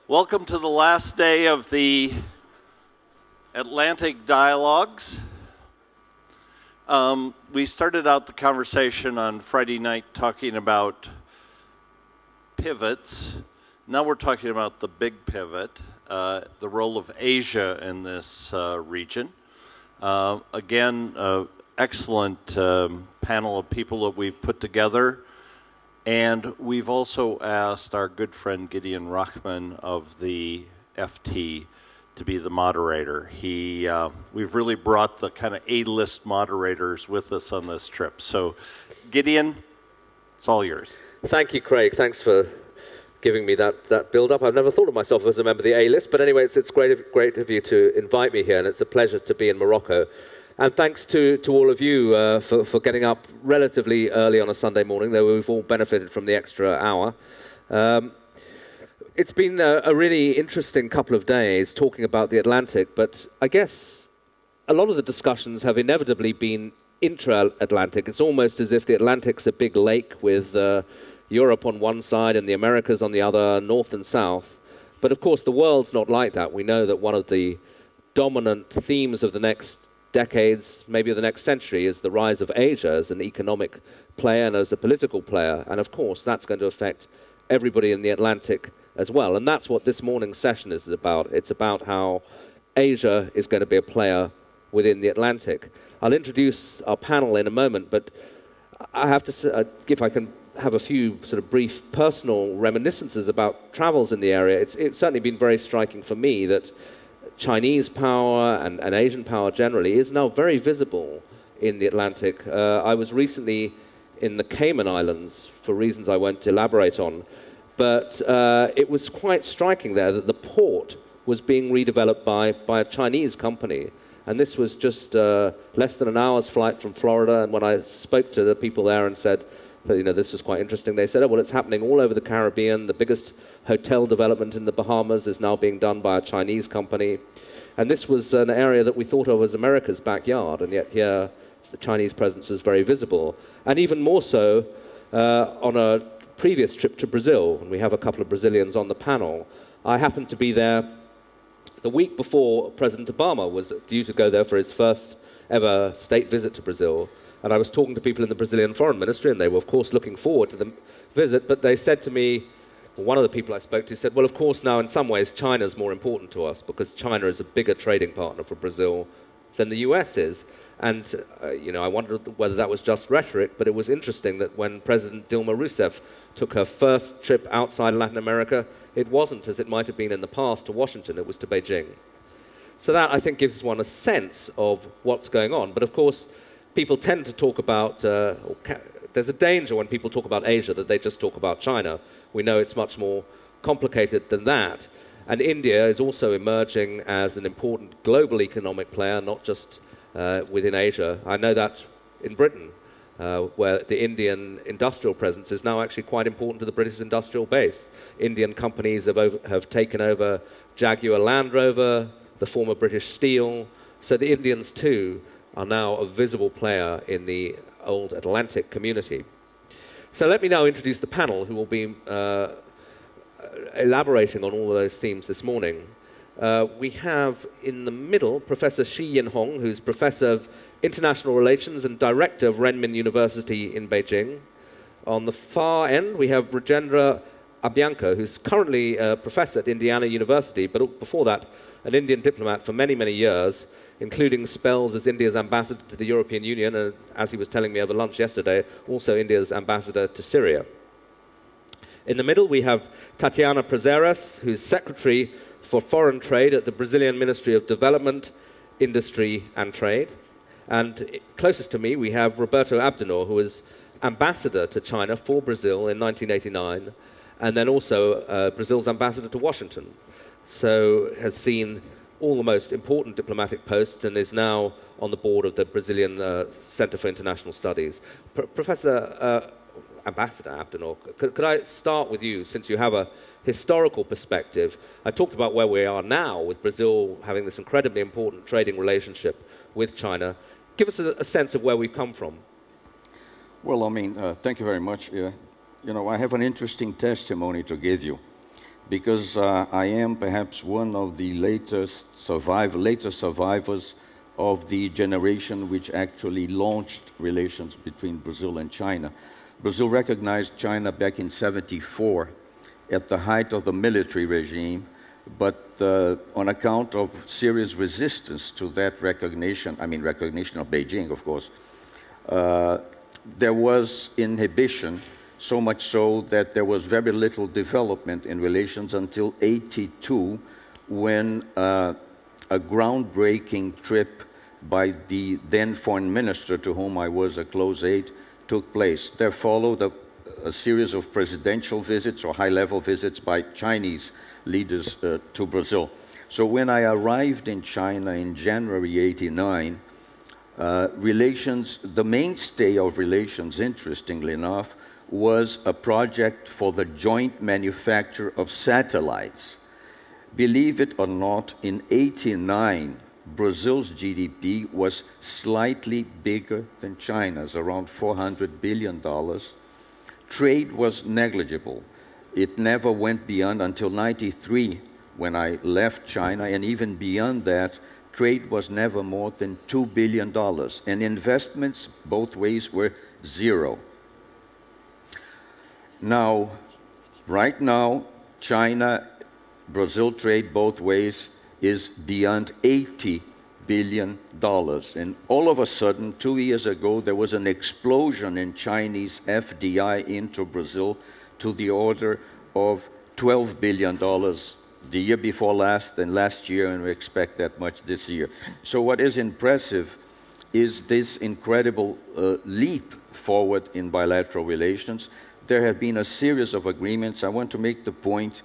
Welcome to the last day of the Atlantic Dialogues. We started out the conversation on Friday night talking about pivots. Now we're talking about the big pivot, the role of Asia in this region. Again, excellent panel of people that we've put together. And we've also asked our good friend Gideon Rachman of the FT to be the moderator. We've really brought the kind of A-list moderators with us on this trip. So, Gideon, it's all yours. Thank you, Craig. Thanks for giving me that build-up. I've never thought of myself as a member of the A-list, but anyway, it's great of you to invite me here, and it's a pleasure to be in Morocco. And thanks to all of you for getting up relatively early on a Sunday morning, though we've all benefited from the extra hour. It's been a really interesting couple of days talking about the Atlantic, but I guess a lot of the discussions have inevitably been intra-Atlantic. It's almost as if the Atlantic's a big lake with Europe on one side and the Americas on the other, north and south. But of course, the world's not like that. We know that one of the dominant themes of the next decades, maybe of the next century, is the rise of Asia as an economic player and as a political player. And of course, that's going to affect everybody in the Atlantic as well. And that's what this morning's session is about. It's about how Asia is going to be a player within the Atlantic. I'll introduce our panel in a moment, but I have to, if I can have a few sort of brief personal reminiscences about travels in the area, it's certainly been very striking for me that Chinese power and Asian power generally is now very visible in the Atlantic. I was recently in the Cayman Islands for reasons I won't elaborate on, but it was quite striking there that the port was being redeveloped by a Chinese company. And this was just less than an hour's flight from Florida. And when I spoke to the people there and said, you know, this was quite interesting, they said, oh, well, it's happening all over the Caribbean. The biggest hotel development in the Bahamas is now being done by a Chinese company. And this was an area that we thought of as America's backyard, and yet here the Chinese presence was very visible. And even more so on a previous trip to Brazil, and we have a couple of Brazilians on the panel. I happened to be there the week before President Obama was due to go there for his first ever state visit to Brazil. And I was talking to people in the Brazilian Foreign Ministry, and they were, of course, looking forward to the visit. But they said to me, one of the people I spoke to said, well, of course, now in some ways China's more important to us because China is a bigger trading partner for Brazil than the US is. And, you know, I wondered whether that was just rhetoric, but it was interesting that when President Dilma Rousseff took her first trip outside Latin America, it wasn't, as it might have been in the past, to Washington, it was to Beijing. So that, I think, gives one a sense of what's going on. But, of course, people tend to talk about, there's a danger when people talk about Asia that they just talk about China. We know it's much more complicated than that. And India is also emerging as an important global economic player, not just within Asia. I know that in Britain, where the Indian industrial presence is now actually quite important to the British industrial base. Indian companies have taken over Jaguar Land Rover, the former British Steel. So the Indians, too, are now a visible player in the old Atlantic community. So let me now introduce the panel who will be elaborating on all of those themes this morning. We have in the middle Professor Yinhong, who's Professor of International Relations and Director of Renmin University in Beijing. On the far end, we have Rajendra Abhyankar, who's currently a professor at Indiana University, but before that, an Indian diplomat for many, many years, including spells as India's ambassador to the European Union, and as he was telling me over lunch yesterday, also India's ambassador to Syria. In the middle, we have Tatiana Prazeres, who's Secretary for Foreign Trade at the Brazilian Ministry of Development, Industry and Trade. And closest to me, we have Roberto Abdenur, who was ambassador to China for Brazil in 1989, and then also Brazil's ambassador to Washington. So has seen all the most important diplomatic posts and is now on the board of the Brazilian Centro for International Studies. Professor Ambassador Abdenur, could I start with you, since you have a historical perspective? I talked about where we are now with Brazil having this incredibly important trading relationship with China. Give us a sense of where we've come from. Well, I mean, thank you very much. You know, I have an interesting testimony to give you. because I am perhaps one of the later survivors of the generation which actually launched relations between Brazil and China. Brazil recognized China back in '74 at the height of the military regime, but on account of serious resistance to that recognition, I mean recognition of Beijing, of course, there was inhibition, so much so that there was very little development in relations until '82, when a groundbreaking trip by the then foreign minister, to whom I was a close aide, took place. There followed a series of presidential visits or high-level visits by Chinese leaders to Brazil. So when I arrived in China in January '89, relations, the mainstay of relations, interestingly enough, was a project for the joint manufacture of satellites. Believe it or not, in '89, Brazil's GDP was slightly bigger than China's, around $400 billion. Trade was negligible. It never went beyond until '93, when I left China, and even beyond that, trade was never more than $2 billion, and investments both ways were zero. Now, right now, China-Brazil trade both ways is beyond $80 billion. And all of a sudden, 2 years ago, there was an explosion in Chinese FDI into Brazil to the order of $12 billion the year before last and last year, and we expect that much this year. So what is impressive is this incredible leap forward in bilateral relations. There have been a series of agreements. I want to make the point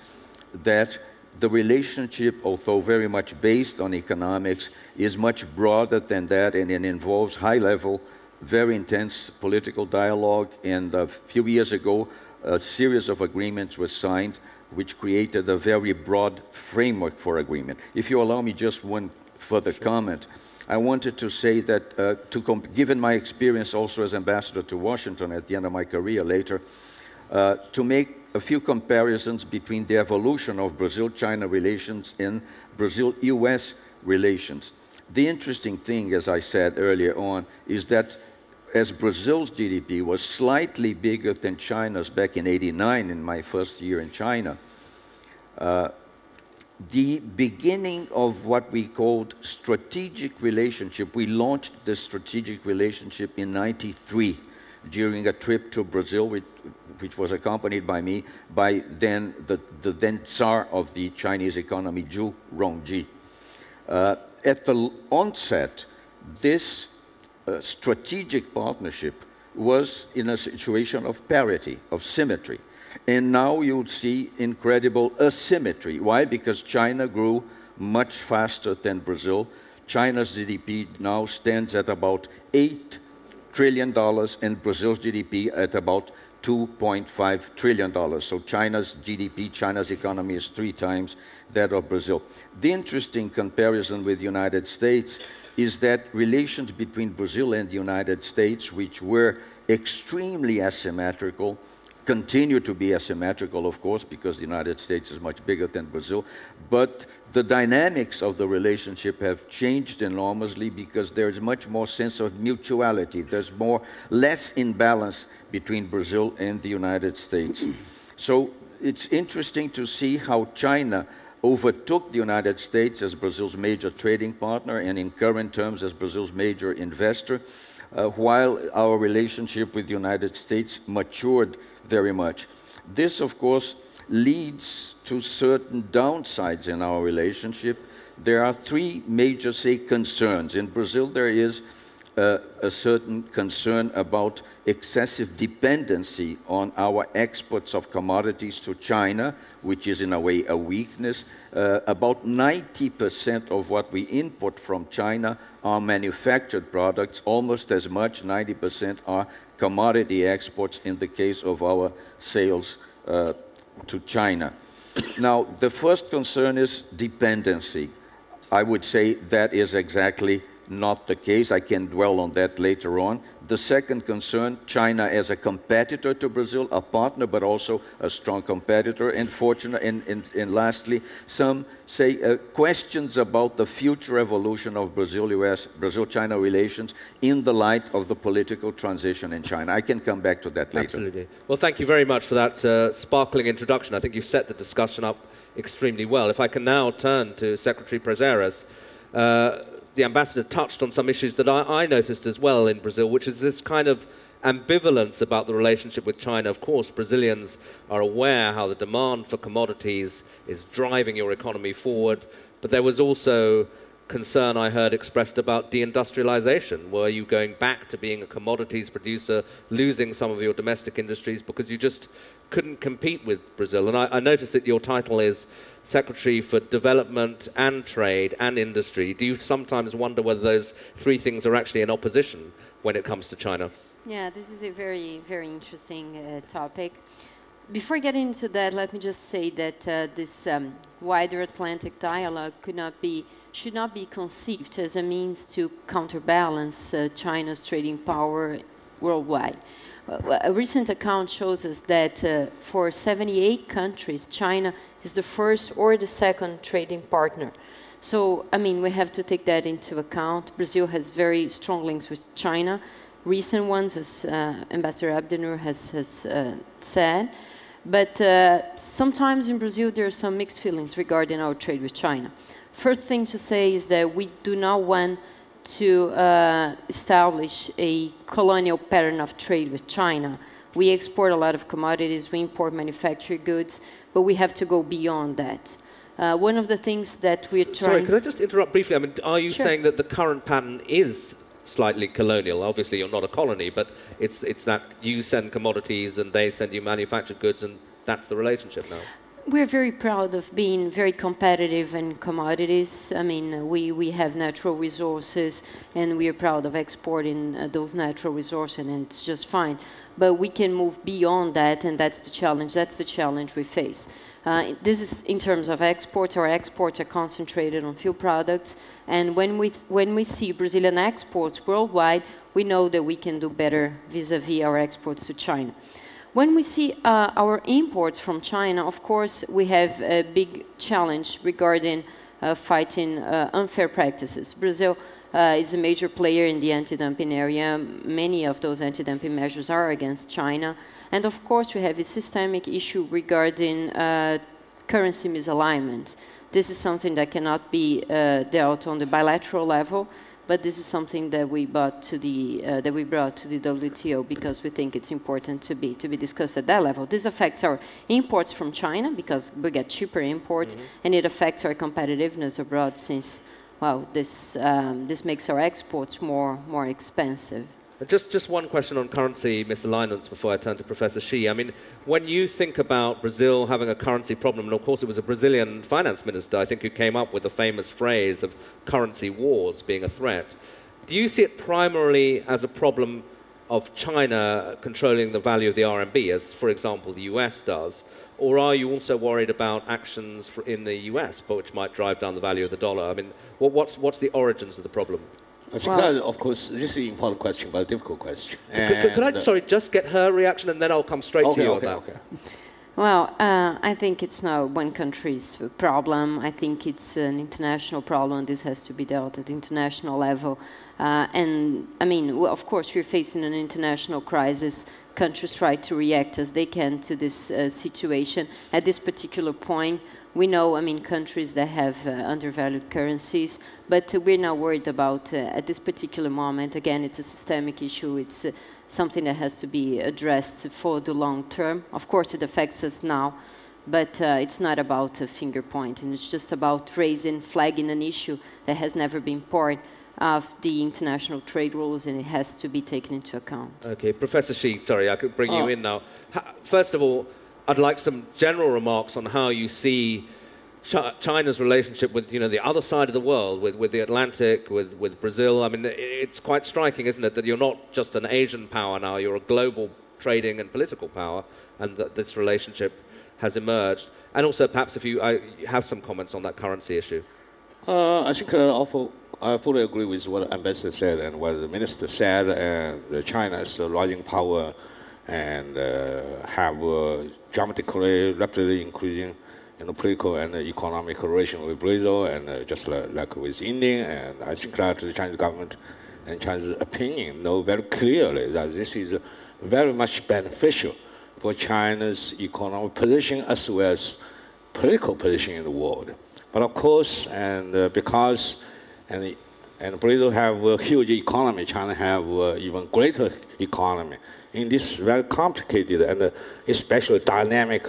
that the relationship, although very much based on economics, is much broader than that, and it involves high-level, very intense political dialogue. And a few years ago, a series of agreements were signed which created a very broad framework for agreement. If you allow me just one further comment, I wanted to say that, given my experience also as ambassador to Washington at the end of my career later, to make a few comparisons between the evolution of Brazil-China relations and Brazil-US relations. The interesting thing, as I said earlier on, is that as Brazil's GDP was slightly bigger than China's back in '89, in my first year in China, the beginning of what we called strategic relationship, we launched the strategic relationship in '93 during a trip to Brazil, which was accompanied by me by the then Tsar of the Chinese economy, Zhu Rongji. At the onset, this strategic partnership was in a situation of parity, of symmetry. And now you'll see incredible asymmetry. Why? Because China grew much faster than Brazil. China's GDP now stands at about $8 trillion, and Brazil's GDP at about $2.5 trillion. So China's GDP, China's economy is 3 times that of Brazil. The interesting comparison with the United States is that relations between Brazil and the United States, which were extremely asymmetrical, continue to be asymmetrical, of course, because the United States is much bigger than Brazil, but the dynamics of the relationship have changed enormously because there is much more sense of mutuality. There's less imbalance between Brazil and the United States. So it's interesting to see how China overtook the United States as Brazil's major trading partner and in current terms as Brazil's major investor, while our relationship with the United States matured very much. This, of course, leads to certain downsides in our relationship. There are 3 major, say, concerns. In Brazil, there is a certain concern about excessive dependency on our exports of commodities to China, which is in a way a weakness. About 90% of what we import from China are manufactured products, almost as much, 90% are commodity exports in the case of our sales to China. Now, the first concern is dependency. I would say that is exactly not the case. I can dwell on that later on. The second concern, China as a competitor to Brazil, a partner, but also a strong competitor. And lastly, some say questions about the future evolution of Brazil-China relations in the light of the political transition in China. I can come back to that later. Absolutely. Well, thank you very much for that sparkling introduction. I think you've set the discussion up extremely well. If I can now turn to Secretary Prazeres, the ambassador touched on some issues that I noticed as well in Brazil, which is this kind of ambivalence about the relationship with China. Of course, Brazilians are aware how the demand for commodities is driving your economy forward, but there was also concern I heard expressed about deindustrialization. Were you going back to being a commodities producer, losing some of your domestic industries because you just couldn't compete with Brazil? And I noticed that your title is Secretary for Development and Trade and Industry. Do you sometimes wonder whether those three things are actually in opposition when it comes to China? Yeah, this is a very, very interesting topic. Before getting into that, let me just say that this wider Atlantic dialogue should not be conceived as a means to counterbalance China's trading power worldwide. A recent account shows us that for 78 countries, China is the first or the second trading partner. So, I mean, we have to take that into account. Brazil has very strong links with China. Recent ones, as Ambassador Abdenur has said. But sometimes in Brazil, there are some mixed feelings regarding our trade with China. First thing to say is that we do not want to establish a colonial pattern of trade with China. We export a lot of commodities, we import manufactured goods, but we have to go beyond that. One of the things that we're trying... Sorry, could I just interrupt briefly? I mean, are you Sure. saying that the current pattern is slightly colonial? Obviously, you're not a colony, but it's that you send commodities and they send you manufactured goods, and that's the relationship now. We're very proud of being very competitive in commodities. I mean, we have natural resources, and we are proud of exporting those natural resources, and it's just fine. But we can move beyond that, and that's the challenge. That's the challenge we face. This is in terms of exports. Our exports are concentrated on few products, and when we see Brazilian exports worldwide, we know that we can do better vis-a-vis our exports to China. When we see our imports from China, of course, we have a big challenge regarding fighting unfair practices. Brazil is a major player in the anti-dumping area. Many of those anti-dumping measures are against China. And of course, we have a systemic issue regarding currency misalignment. This is something that cannot be dealt on the bilateral level, but this is something that we brought to the WTO because we think it's important to be discussed at that level. This affects our imports from China because we get cheaper imports, and it affects our competitiveness abroad since, well, this makes our exports more expensive. Just one question on currency misalignments before I turn to Professor Xi. I mean, when you think about Brazil having a currency problem, and of course it was a Brazilian finance minister, I think, who came up with the famous phrase of currency wars being a threat, do you see it primarily as a problem of China controlling the value of the RMB, as, for example, the US does? Or are you also worried about actions in the US, which might drive down the value of the dollar? I mean, what's the origins of the problem? I think that, of course, this is an important question, but a difficult question. Could I, sorry, just get her reaction, and then I'll come straight to you on that. Okay. Well, I think it's not one country's problem. I think it's an international problem. This has to be dealt at the international level. And, I mean, well, of course, we're facing an international crisis. Countries try to react as they can to this situation. At this particular point, we know, I mean, countries that have undervalued currencies, but we're not worried about, at this particular moment, again, it's a systemic issue. It's something that has to be addressed for the long term. Of course, it affects us now, but it's not about a finger pointing. It's just about flagging an issue that has never been part of the international trade rules, and it has to be taken into account. Okay, Professor Xi, sorry, I could bring you in now. First of all, I'd like some general remarks on how you see China's relationship with, the other side of the world, with the Atlantic, with Brazil. I mean, it's quite striking, isn't it, that you're not just an Asian power now, you're a global trading and political power, and that this relationship has emerged. And also, perhaps if you have some comments on that currency issue. I think I fully agree with what the ambassador said and what the minister said. And China's rising power and have dramatically, rapidly increasing political and economic relation with Brazil, and just like with India. And I think that the Chinese government and China's opinion know very clearly that this is very much beneficial for China's economic position as well as political position in the world. But of course, and because and Brazil have a huge economy, China have even greater economy. In this very complicated and especially dynamic,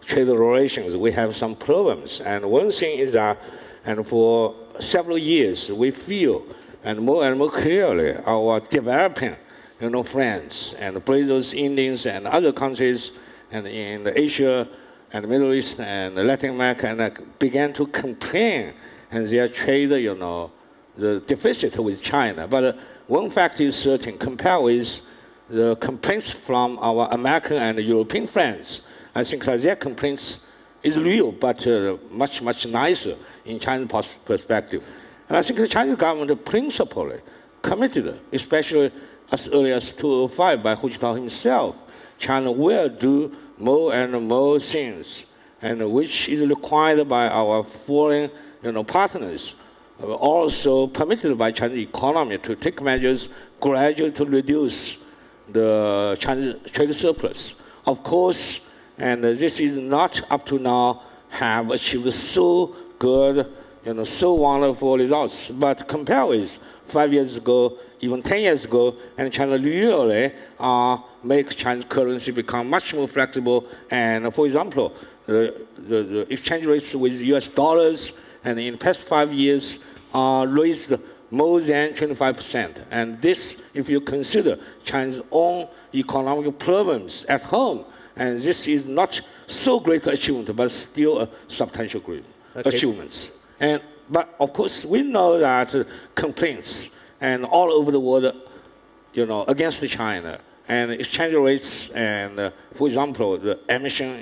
trade relations, we have some problems. And one thing is that, and for several years, we feel and more clearly our developing, friends and Brazil's Indians and other countries and in Asia and the Middle East and Latin America, and began to complain and their trade, the deficit with China. But one fact is certain, compared with the complaints from our American and European friends, I think that their complaints is real, but much, much nicer in China's perspective. And I think the Chinese government principally committed, especially as early as 2005 by Hu Jintao himself, China will do more and more things, and which is required by our foreign partners, also permitted by Chinese economy to take measures gradually to reduce the Chinese trade surplus. Of course, and this is not up to now have achieved so good, so wonderful results. But compared with 5 years ago, even 10 years ago, and China really make Chinese currency become much more flexible. And for example, the exchange rates with US dollars, and in the past 5 years, raised more than 25%. And this, if you consider China's own economic problems at home, and this is not so great achievement, but still a substantial great achievements. But of course, we know that complaints and all over the world, against China, and exchange rates, and for example, the emission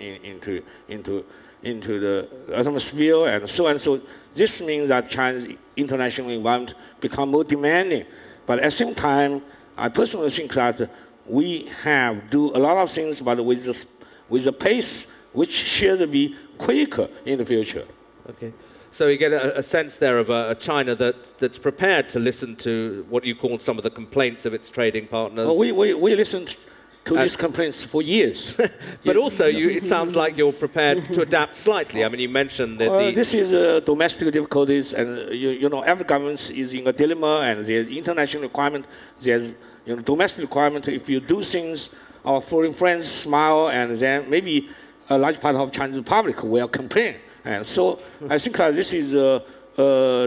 into the atmosphere, and so on. So this means that China's international environment become more demanding. But at the same time, I personally think that we have do a lot of things, but with the pace which should be quicker in the future. Okay. So you get a sense there of a China that's prepared to listen to what you call some of the complaints of its trading partners. Well, we listened to these complaints for years. But also, it sounds like you're prepared to adapt slightly. I mean, you mentioned that this is domestic difficulties, and every government is in a dilemma, and there's international requirement, there's domestic requirement. If you do things, our foreign friends smile, and then maybe a large part of Chinese public will complain. And so I think this is a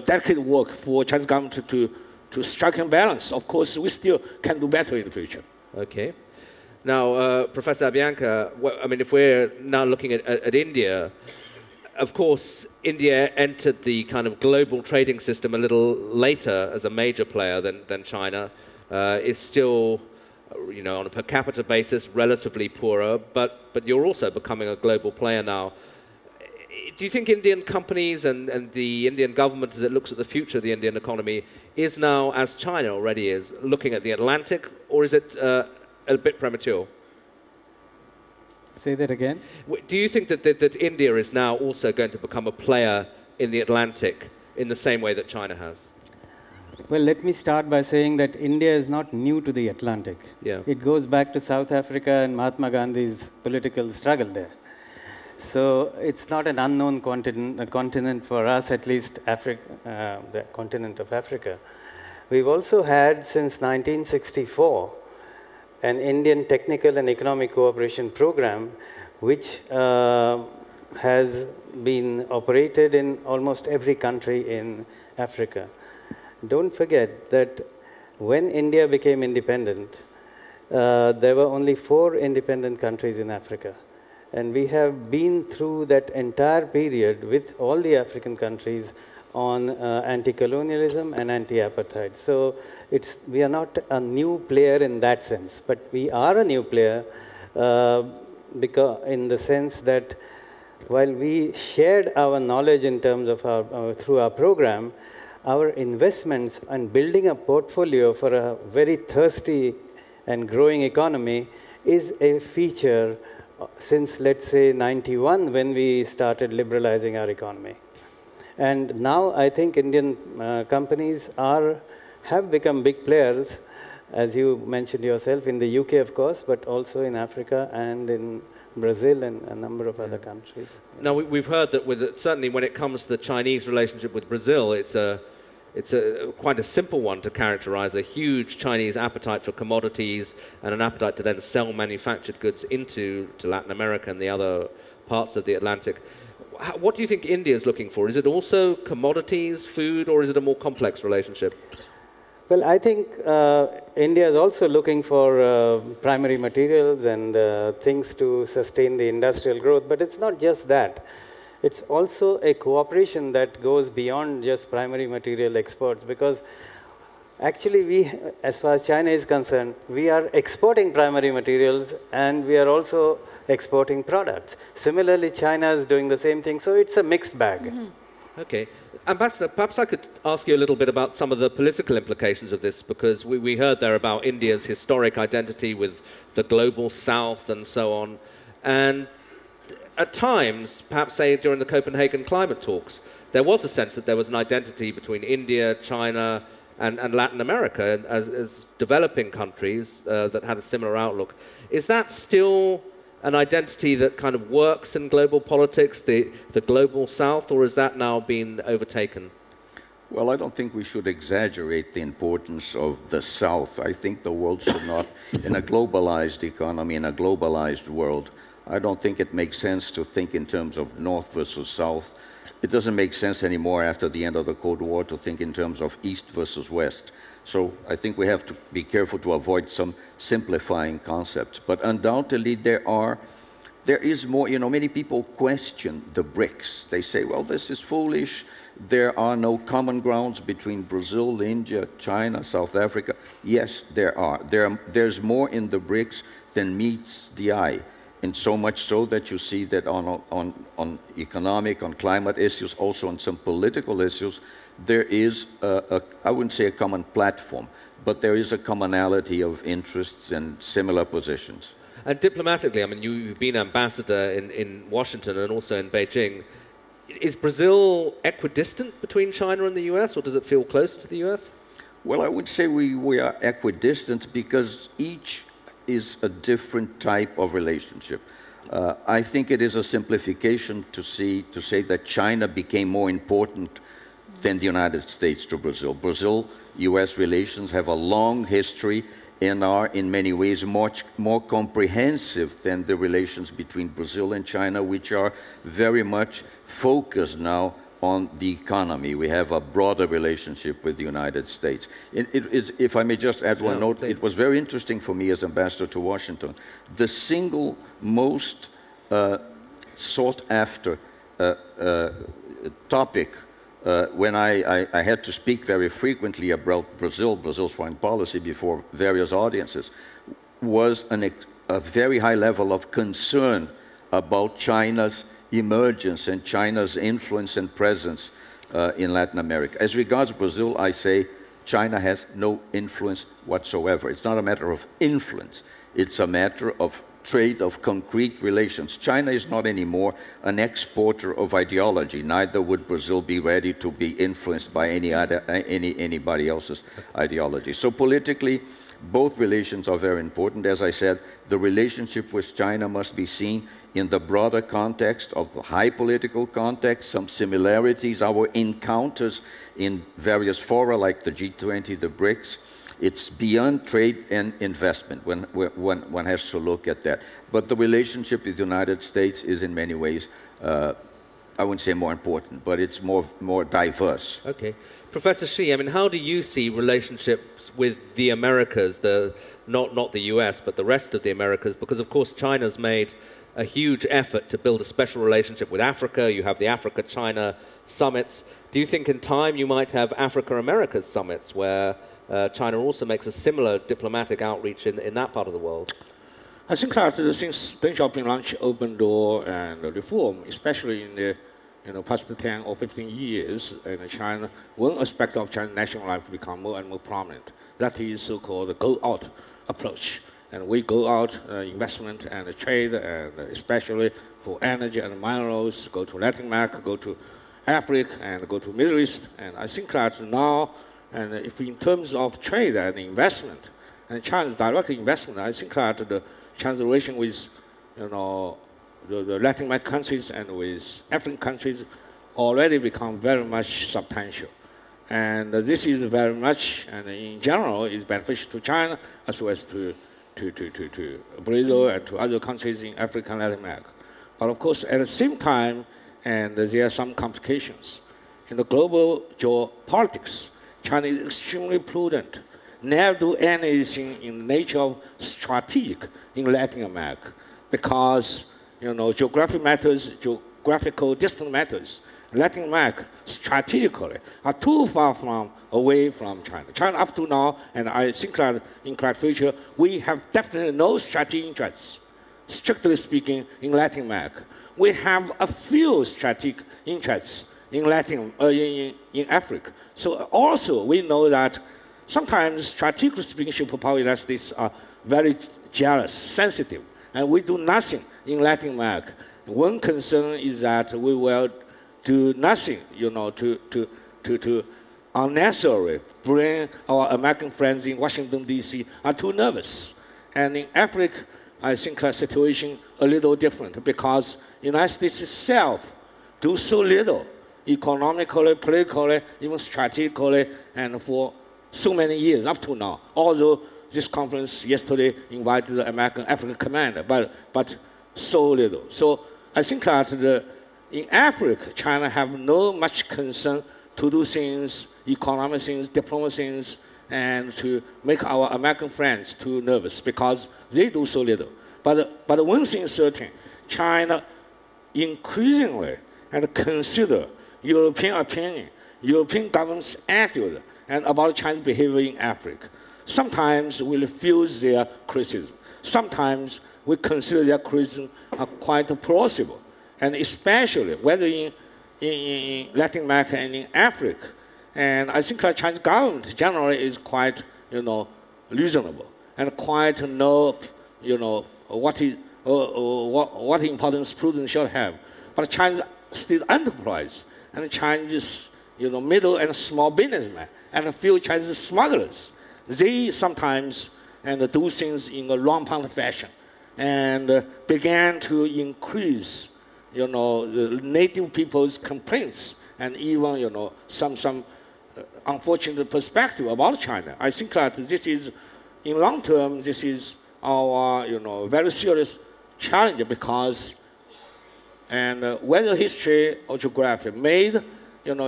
delicate work for Chinese government to strike a balance. Of course, we still can do better in the future. Okay. Now, Professor Abhyankar, I mean, if we're now looking at India, of course, India entered the kind of global trading system a little later as a major player than China. Is still, on a per capita basis, relatively poorer, but you're also becoming a global player now. Do you think Indian companies and the Indian government, as it looks at the future of the Indian economy, is now, as China already is, looking at the Atlantic, or is it a bit premature? Say that again. Do you think that India is now also going to become a player in the Atlantic in the same way that China has? Well, let me start by saying that India is not new to the Atlantic. Yeah. It goes back to South Africa and Mahatma Gandhi's political struggle there. So it's not an unknown continent for us, at least the continent of Africa. We've also had, since 1964, an Indian Technical and Economic Cooperation Program, which has been operated in almost every country in Africa. Don't forget that when India became independent, there were only 4 independent countries in Africa. And we have been through that entire period with all the African countries on anti-colonialism and anti-apartheid. So we are not a new player in that sense, but we are a new player because in the sense that while we shared our knowledge in terms of through our program, our investments and building a portfolio for a very thirsty and growing economy is a feature since, let's say, 91, when we started liberalizing our economy. And now I think Indian companies have become big players, as you mentioned yourself, in the UK, of course, but also in Africa and in Brazil and a number of other countries. Now, we've heard that certainly when it comes to the Chinese relationship with Brazil, it's quite a simple one to characterize: a huge Chinese appetite for commodities and an appetite to then sell manufactured goods to Latin America and the other parts of the Atlantic. What do you think India is looking for? Is it also commodities, food, or is it a more complex relationship? Well, I think India is also looking for primary materials and things to sustain the industrial growth, but it's not just that. It's also a cooperation that goes beyond just primary material exports, because actually as far as China is concerned, we are exporting primary materials and we are also exporting products. Similarly, China is doing the same thing, so it's a mixed bag. Mm-hmm. Okay. Ambassador, perhaps I could ask you a little bit about some of the political implications of this, because we heard there about India's historic identity with the global south and so on. And at times, perhaps say during the Copenhagen climate talks, there was a sense that there was an identity between India, China, and Latin America as developing countries that had a similar outlook. Is that still an identity that kind of works in global politics, the global south, or has that now been overtaken? Well, I don't think we should exaggerate the importance of the South. I think the world should not, in a globalized economy, in a globalized world, I don't think it makes sense to think in terms of North versus South. It doesn't make sense anymore after the end of the Cold War to think in terms of East versus West. So I think we have to be careful to avoid some simplifying concepts. But undoubtedly there is more, many people question the BRICS. They say, well, this is foolish. There are no common grounds between Brazil, India, China, South Africa. Yes, there are. There's more in the BRICS than meets the eye. And so much so that you see that on economic, on climate issues, also on some political issues, there is, I wouldn't say a common platform, but there is a commonality of interests and similar positions. And diplomatically, I mean, you've been ambassador in Washington and also in Beijing. Is Brazil equidistant between China and the US, or does it feel close to the US? Well, I would say we are equidistant because each is a different type of relationship. I think it is a simplification to say that China became more important than the United States to Brazil. Brazil-US relations have a long history and are in many ways much more comprehensive than the relations between Brazil and China, which are very much focused now on the economy. We have a broader relationship with the United States. If I may just add one note, it was very interesting for me as ambassador to Washington. The single most sought after topic when I had to speak very frequently about Brazil's foreign policy before various audiences, was a very high level of concern about China's emergence and China's influence and presence in Latin America. As regards Brazil, I say China has no influence whatsoever. It's not a matter of influence. It's a matter of trade, of concrete relations. China is not anymore an exporter of ideology. Neither would Brazil be ready to be influenced by anybody else's ideology. So politically, both relations are very important. As I said, the relationship with China must be seen in the broader context of the high political context, some similarities, our encounters in various fora like the G20, the BRICS. It's beyond trade and investment when one has to look at that. But the relationship with the United States is in many ways, I wouldn't say more important, but it's more diverse. Okay. Professor Shi, I mean, how do you see relationships with the Americas, not the US, but the rest of the Americas? Because, of course, China's made a huge effort to build a special relationship with Africa. You have the Africa-China summits. Do you think in time you might have Africa-Americas summits where China also makes a similar diplomatic outreach in that part of the world? I think that since Deng Xiaoping launched open door and reform, especially in the past 10 or 15 years, China, one aspect of China's national life become more and more prominent. That is so-called the go-out approach. And we go out, investment and trade, and especially for energy and minerals, go to Latin America, go to Africa, and go to Middle East. And I think that now, and if in terms of trade and investment, and China's direct investment, I think that the China's relation with, the Latin American countries and with African countries already become very much substantial. And this is very much, and in general, is beneficial to China as well as to Brazil and to other countries in Africa and Latin America. But of course, at the same time, and there are some complications. In the global geopolitics, China is extremely prudent. Never do anything in the nature of strategic in Latin America because, geographic matters, geographical distance matters. Latin America strategically are too far away from China. China up to now, and I think that in the future, we have definitely no strategic interests, strictly speaking, in Latin America. We have a few strategic interests in in Africa. So also we know that sometimes strategically speaking, superpower United States are very jealous, sensitive, and we do nothing in Latin America. One concern is that we will do nothing, to unnecessarily bring our American friends in Washington, D.C. are too nervous. And in Africa, I think the situation a little different because the United States itself do so little economically, politically, even strategically, and for so many years up to now. Although this conference yesterday invited the American African commander, but so little. So I think that in Africa, China have no much concern to do things, economic things, diplomacy things, and to make our American friends too nervous because they do so little. But one thing is certain, China increasingly and consider European opinion, European government's attitude, and about China's behavior in Africa. Sometimes we refuse their criticism. Sometimes we consider their criticism are quite plausible. And especially whether in Latin America and in Africa. And I think the Chinese government generally is quite, reasonable and quite know, what importance prudence should have. But Chinese state enterprise and Chinese, middle and small businessmen and a few Chinese smugglers, they sometimes do things in a long-pound fashion and began to increase the native people's complaints and even, some unfortunate perspective about China. I think that this is, in long term, this is our, very serious challenge because, and whether history or geography made,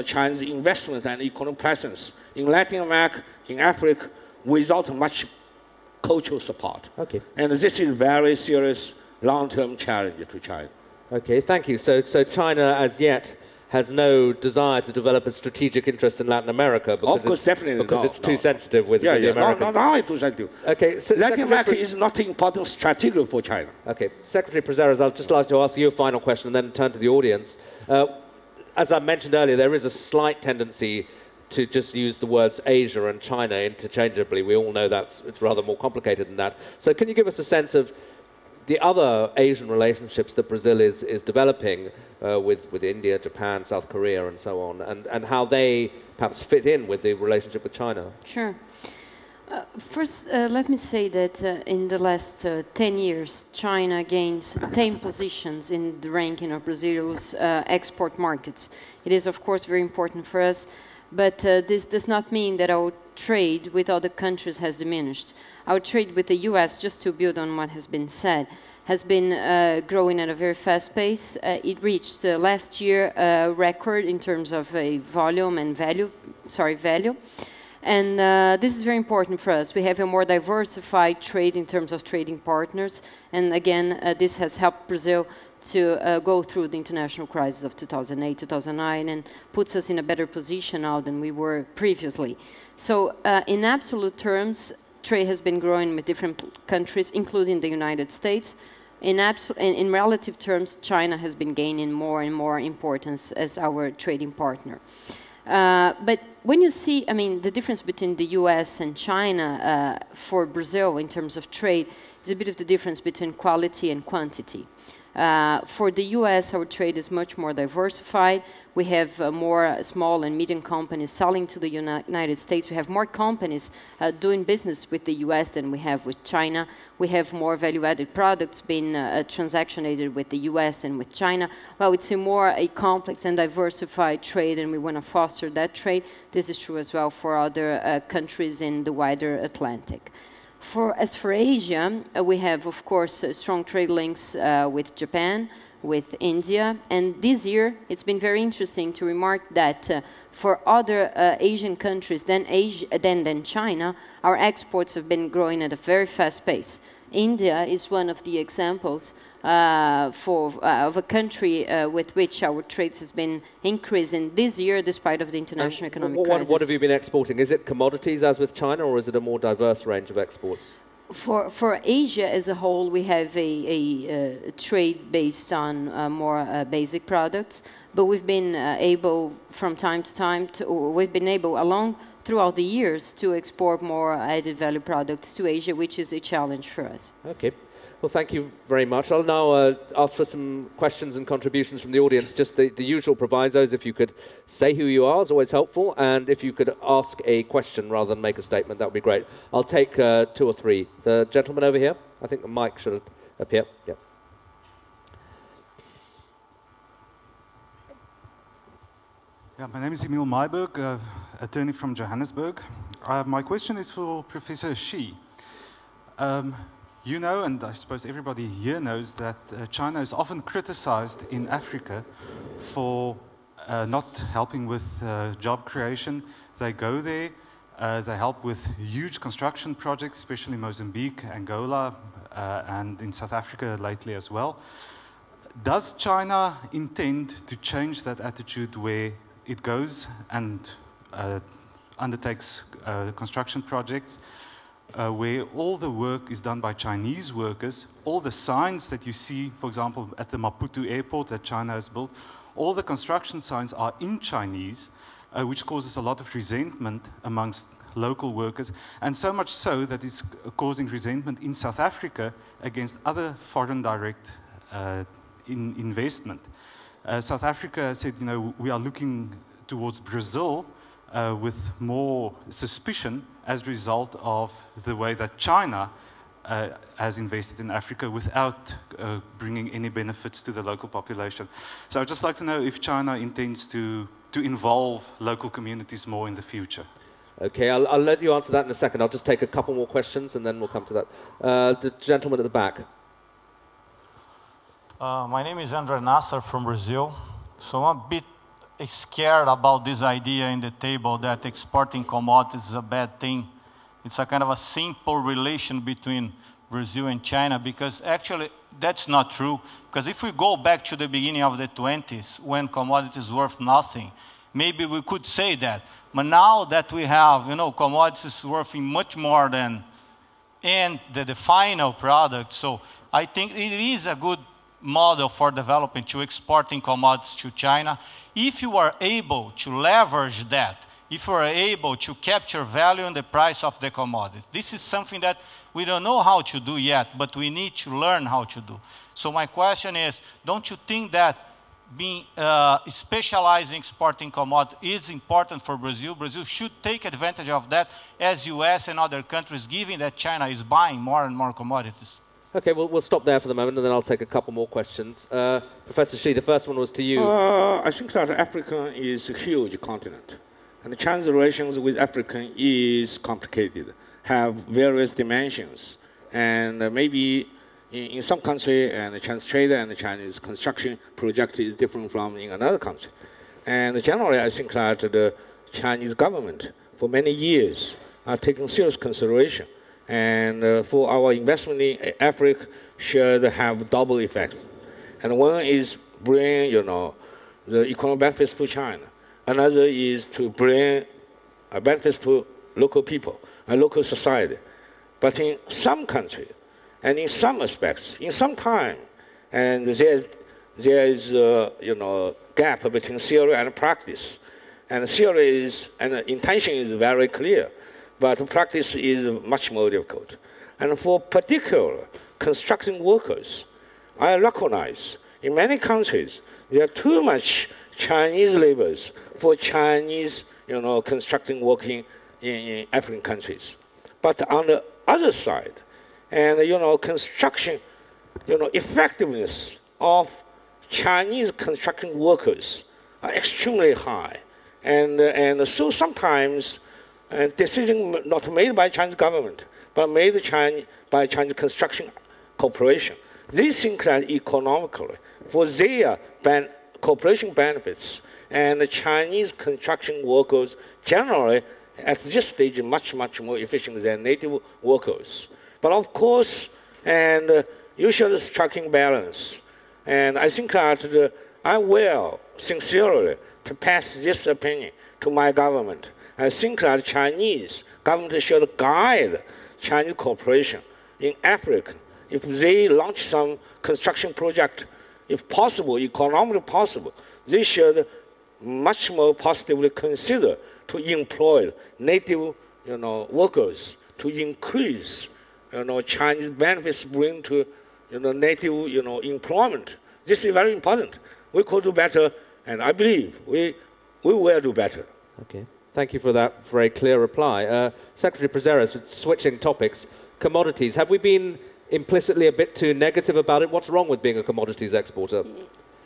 China's investment and economic presence in Latin America, in Africa, without much cultural support. Okay. And this is very serious long-term challenge to China. Okay, thank you. So China, as yet, has no desire to develop a strategic interest in Latin America because of course, definitely because no, it's too sensitive with the Americans. No, it's too sensitive. Okay, so Latin America is not important strategically for China. Okay, Secretary Prazeres, I'll just like to ask you a final question and then turn to the audience. As I mentioned earlier, there is a slight tendency to just use the words Asia and China interchangeably. We all know it's rather more complicated than that. So can you give us a sense of the other Asian relationships that Brazil is developing with India, Japan, South Korea, and so on, and how they perhaps fit in with the relationship with China? Sure. First, let me say that in the last 10 years, China gained 10 positions in the ranking of Brazil's export markets. It is, of course, very important for us, but this does not mean that our trade with other countries has diminished. Our trade with the U.S., just to build on what has been said, has been growing at a very fast pace. It reached last year a record in terms of volume and value. And this is very important for us. We have a more diversified trade in terms of trading partners. And again, this has helped Brazil to go through the international crisis of 2008, 2009, and puts us in a better position now than we were previously. So in absolute terms, trade has been growing with different countries, including the United States. in relative terms, China has been gaining more and more importance as our trading partner. But when you see, I mean, the difference between the US and China for Brazil in terms of trade is a bit of the difference between quality and quantity. For the US, our trade is much more diversified. We have more small and medium companies selling to the United States. We have more companies doing business with the US than we have with China. We have more value-added products being transactionated with the US and with China. Well, it's a complex and diversified trade, and we want to foster that trade. This is true as well for other countries in the wider Atlantic. As for Asia, we have, of course, strong trade links with Japan, with India, and this year it's been very interesting to remark that for other Asian countries than China, our exports have been growing at a very fast pace. India is one of the examples of a country with which our trades has been increasing this year despite of the international economic crisis. What have you been exporting? Is it commodities as with China, or is it a more diverse range of exports? For Asia as a whole, we have a trade based on more basic products, but we've been able from time to time throughout the years to export more added value products to Asia, which is a challenge for us. Okay. Well, thank you very much. I'll now ask for some questions and contributions from the audience. Just the usual provisos. If you could say who you are is always helpful, and if you could ask a question rather than make a statement, that would be great. I'll take 2 or 3. The gentleman over here, I think the mic should appear. Yeah. Yeah, my name is Emil Mayberg, attorney from Johannesburg. My question is for Professor Shi. You know, and I suppose everybody here knows, that China is often criticized in Africa for not helping with job creation. They go there, they help with huge construction projects, especially Mozambique, Angola, and in South Africa lately as well. Does China intend to change that attitude where it goes and undertakes construction projects where all the work is done by Chinese workers? All the signs that you see, for example, at the Maputo airport that China has built, all the construction signs are in Chinese, which causes a lot of resentment amongst local workers, and so much so that it's causing resentment in South Africa against other foreign direct investment. South Africa said, you know, we are looking towards Brazil with more suspicion as a result of the way that China has invested in Africa without bringing any benefits to the local population. So I'd just like to know if China intends to involve local communities more in the future. Okay, I'll let you answer that in a second. I'll just take a couple more questions and then we'll come to that. The gentleman at the back. My name is André Nasser from Brazil. So I'm a bit scared about this idea in the table that exporting commodities is a bad thing. It's a kind of a simple relation between Brazil and China, because actually that's not true. Because if we go back to the beginning of the 20s, when commodities were worth nothing, maybe we could say that. But now that we have, you know, commodities worth much more than the final product, so I think it is a good model for development to exporting commodities to China. If you are able to leverage that, if you are able to capture value in the price of the commodity. This is something that we don't know how to do yet, but we need to learn how to do. So my question is, don't you think that being specialized in exporting commodities is important for Brazil? Brazil should take advantage of that as US and other countries, given that China is buying more and more commodities. Okay, we'll stop there for the moment, and then I'll take a couple more questions. Professor Shi, the first one was to you. I think that Africa is a huge continent, and China's relations with Africa is complicated, have various dimensions, and maybe in some country, and the Chinese trade and the Chinese construction project is different from in another country. And generally, I think that the Chinese government, for many years, are taking serious consideration. And for our investment in Africa should have double effects. And one is bring, you know, the economic benefits to China. Another is to bring benefits to local people and local society. But in some countries, And in some aspects, in some time, and there is you know, gap between theory and practice. And theory is, and intention is very clear, but practice is much more difficult. And for particular construction workers, I recognize in many countries there are too much Chinese laborers for Chinese, you know, construction working in African countries. But on the other side, and you know, construction, you know, effectiveness of Chinese construction workers are extremely high. And so sometimes decisions not made by Chinese government, but made by Chinese construction corporation. They think that economically, for their corporation benefits, and the Chinese construction workers generally at this stage are much more efficient than native workers. But of course, and you should striking balance. And I think that I will sincerely to pass this opinion to my government. I think that Chinese government should guide Chinese corporation in Africa. If they launch some construction project, if possible, economically possible, they should much more positively consider to employ native, you know, workers to increase, you know, Chinese benefits bring to, you know, native, you know, employment. This is very important. We could do better, and I believe we will do better. Okay. Thank you for that very clear reply. Secretary Prazeres, switching topics, commodities. Have we been implicitly a bit too negative about it? What's wrong with being a commodities exporter?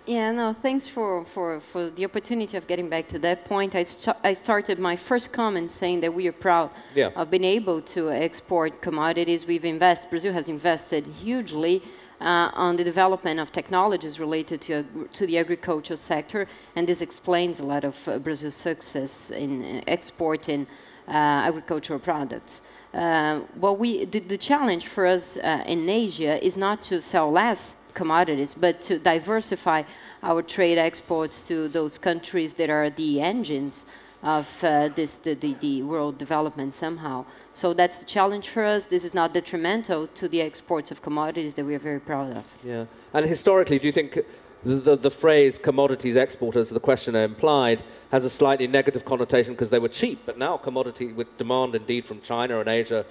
Yeah, no, thanks for the opportunity of getting back to that point. I started my first comment saying that we are proud of being able to export commodities. Brazil has invested hugely on the development of technologies related to the agricultural sector, and this explains a lot of Brazil's success in exporting agricultural products. The challenge for us in Asia is not to sell less commodities, but to diversify our trade exports to those countries that are the engines of the world development somehow. So that's the challenge for us. This is not detrimental to the exports of commodities that we are very proud of. Yeah, and historically, do you think the phrase commodities exporters, the questioner implied, has a slightly negative connotation because they were cheap, but now commodity, with demand indeed from China and Asia,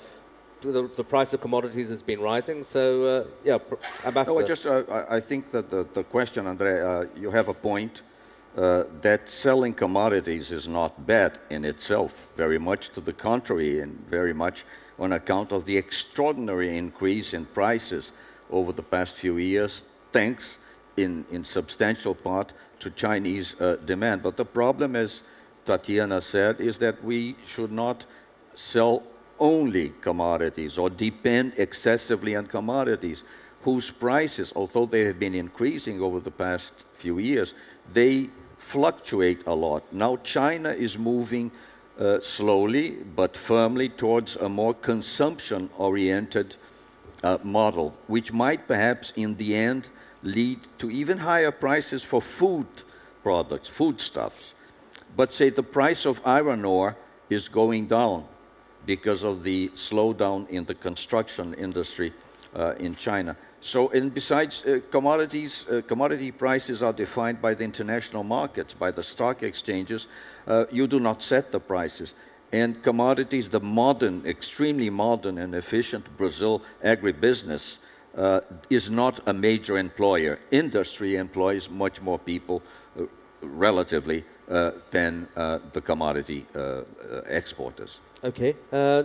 the price of commodities has been rising. So, yeah, Ambassador. No, I think that the question, Andre, you have a point. That selling commodities is not bad in itself, very much to the contrary, and very much on account of the extraordinary increase in prices over the past few years, thanks in substantial part to Chinese demand. But the problem, as Tatiana said, is that we should not sell only commodities or depend excessively on commodities whose prices, although they have been increasing over the past few years, they fluctuate a lot. Now China is moving slowly but firmly towards a more consumption-oriented model, which might perhaps in the end lead to even higher prices for food products, foodstuffs. But say the price of iron ore is going down because of the slowdown in the construction industry in China. So, and besides commodity prices are defined by the international markets, by the stock exchanges. You do not set the prices. And commodities, the modern, extremely modern and efficient Brazil agribusiness is not a major employer. Industry employs much more people relatively than the commodity exporters. Okay,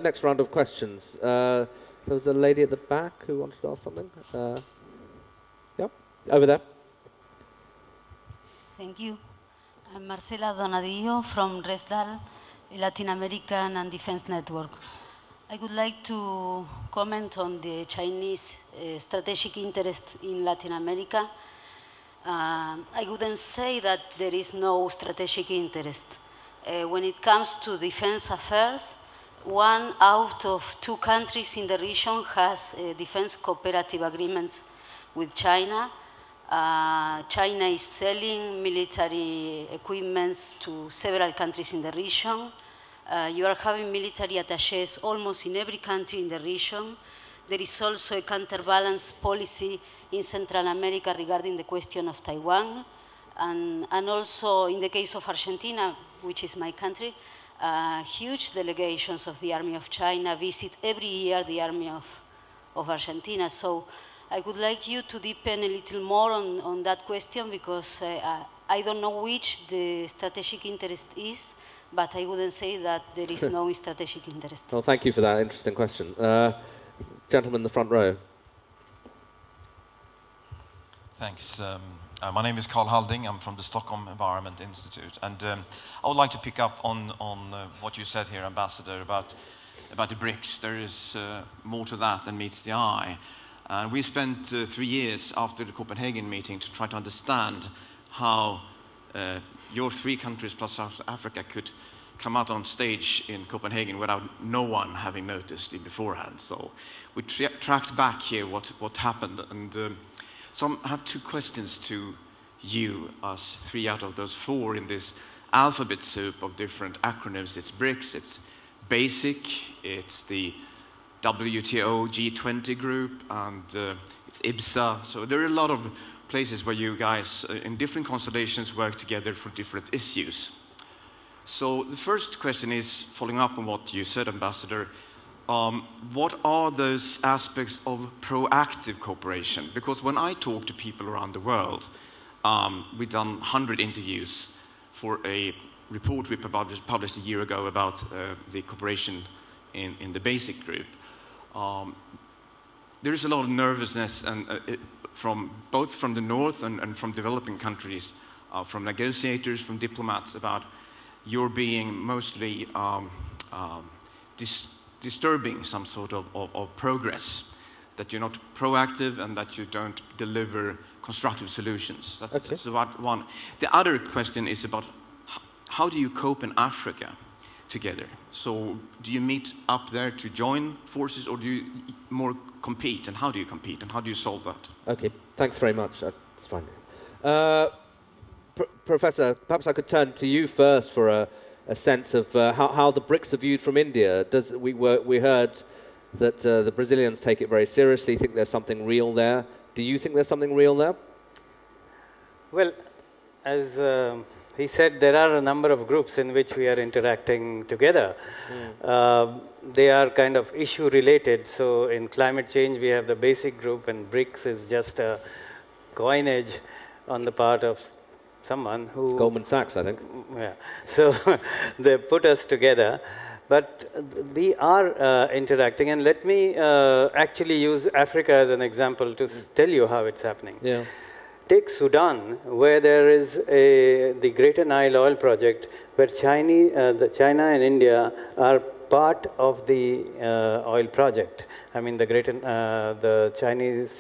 next round of questions. There was a lady at the back who wanted to ask something. Yep, over there. Thank you. I'm Marcela Donadillo from RESDAL, Latin American and Defense Network. I would like to comment on the Chinese strategic interest in Latin America. I wouldn't say that there is no strategic interest. When it comes to defense affairs, 1 out of 2 countries in the region has defense cooperative agreements with China. China is selling military equipment to several countries in the region. You are having military attaches almost in every country in the region. there is also a counterbalance policy in Central America regarding the question of Taiwan. And also in the case of Argentina, which is my country, huge delegations of the Army of China visit every year the Army of Argentina. So I would like you to deepen a little more on that question, because I don't know which the strategic interest is, but I wouldn't say that there is no strategic interest. Well, thank you for that interesting question. Gentleman in the front row. Thanks. My name is Carl Halding. I'm from the Stockholm Environment Institute. And I would like to pick up on what you said here, Ambassador, about the BRICS. There is more to that than meets the eye. And we spent 3 years after the Copenhagen meeting to try to understand how your 3 countries plus South Africa could come out on stage in Copenhagen without no one having noticed it beforehand. So we tracked back here what happened. And so I have 2 questions to you, us 3 out of those 4 in this alphabet soup of different acronyms. It's BRICS, it's BASIC, it's the WTO G20 group, and it's IBSA. So there are a lot of places where you guys in different constellations work together for different issues. So the first question is, following up on what you said, Ambassador, what are those aspects of proactive cooperation? Because when I talk to people around the world, we've done 100 interviews for a report we published a year ago about the cooperation in the BASIC group. There is a lot of nervousness and both from the north and from developing countries, from negotiators, from diplomats, about your being mostly disturbing some sort of progress, that you're not proactive and that you don't deliver constructive solutions. That's about one. The other question is about how do you cope in Africa together? So do you meet up there to join forces, or do you more compete? And how do you compete? And how do you solve that? Okay, thanks very much. That's fine. Professor, perhaps I could turn to you first for a sense of how the BRICS are viewed from India. We heard that the Brazilians take it very seriously, think there's something real there. Do you think there's something real there? Well, as he said, there are a number of groups in which we are interacting together. They are kind of issue related. So in climate change, we have the BASIC group, and BRICS is just a coinage on the part of someone who... Goldman Sachs, I think. Yeah. So they put us together. But we are interacting. And let me actually use Africa as an example to tell you how it's happening. Yeah. Take Sudan, where there is the Greater Nile Oil Project, where China and India are part of the oil project. I mean, the Chinese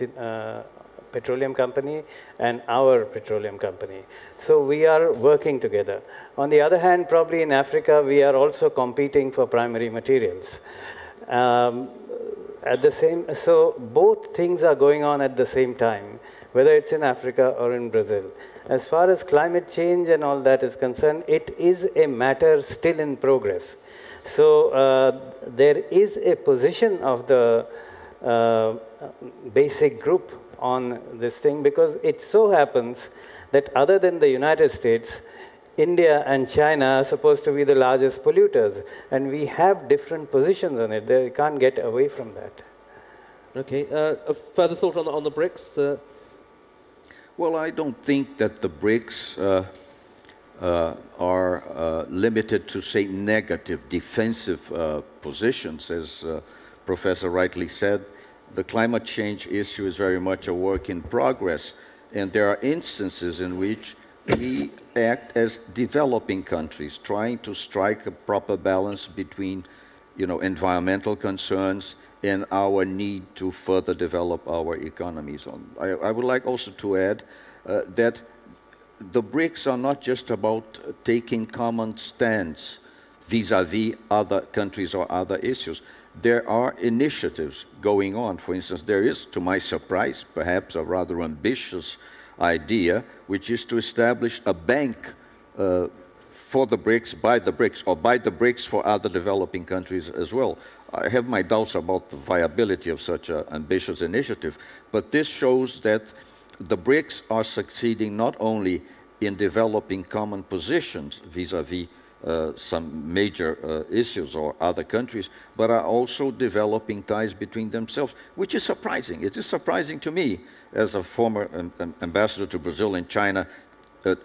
petroleum company and our petroleum company. So we are working together. On the other hand, probably in Africa, we are also competing for primary materials. So both things are going on at the same time, whether it's in Africa or in Brazil. As far as climate change and all that is concerned, it is a matter still in progress. So there is a position of the BASIC group on this thing, because it so happens that other than the United States, India and China are supposed to be the largest polluters, and we have different positions on it. They can't get away from that. Okay, a further thought on the BRICS? Well, I don't think that the BRICS are limited to, say, negative, defensive positions. As Professor rightly said, the climate change issue is very much a work in progress, and there are instances in which we act as developing countries, trying to strike a proper balance between, environmental concerns and our need to further develop our economies. I would like also to add that the BRICS are not just about taking common stands vis-à-vis other countries or other issues. There are initiatives going on. For instance, there is, to my surprise, perhaps a rather ambitious idea, which is to establish a bank for the BRICS, by the BRICS, or by the BRICS for other developing countries as well. I have my doubts about the viability of such an ambitious initiative, but this shows that the BRICS are succeeding not only in developing common positions vis-à-vis some major issues or other countries, but are also developing ties between themselves, which is surprising. It is surprising to me, as a former ambassador to Brazil and China,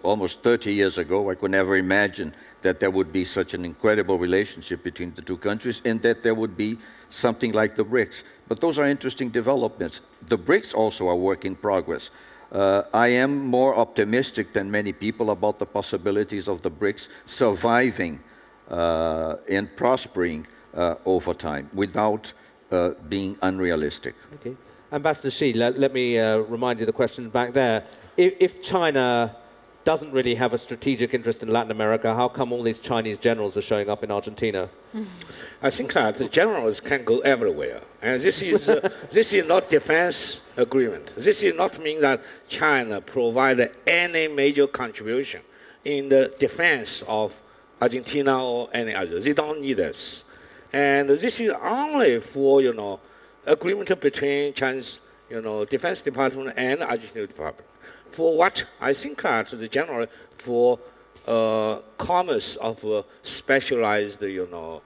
almost 30 years ago. I could never imagine that there would be such an incredible relationship between the two countries and that there would be something like the BRICS. But those are interesting developments. The BRICS also are work in progress. I am more optimistic than many people about the possibilities of the BRICS surviving and prospering over time without being unrealistic. Okay. Ambassador Xi, let me remind you the question back there. If China doesn't really have a strategic interest in Latin America, how come all these Chinese generals are showing up in Argentina? I think that the generals can go everywhere. And this is, this is not defense agreement. This is not mean that China provide any major contribution in the defense of Argentina or any other. They don't need this. And this is only for, you know, agreement between China's, you know, Defense Department and Argentina Department. For what? I think that the general for commerce of specialized, you know,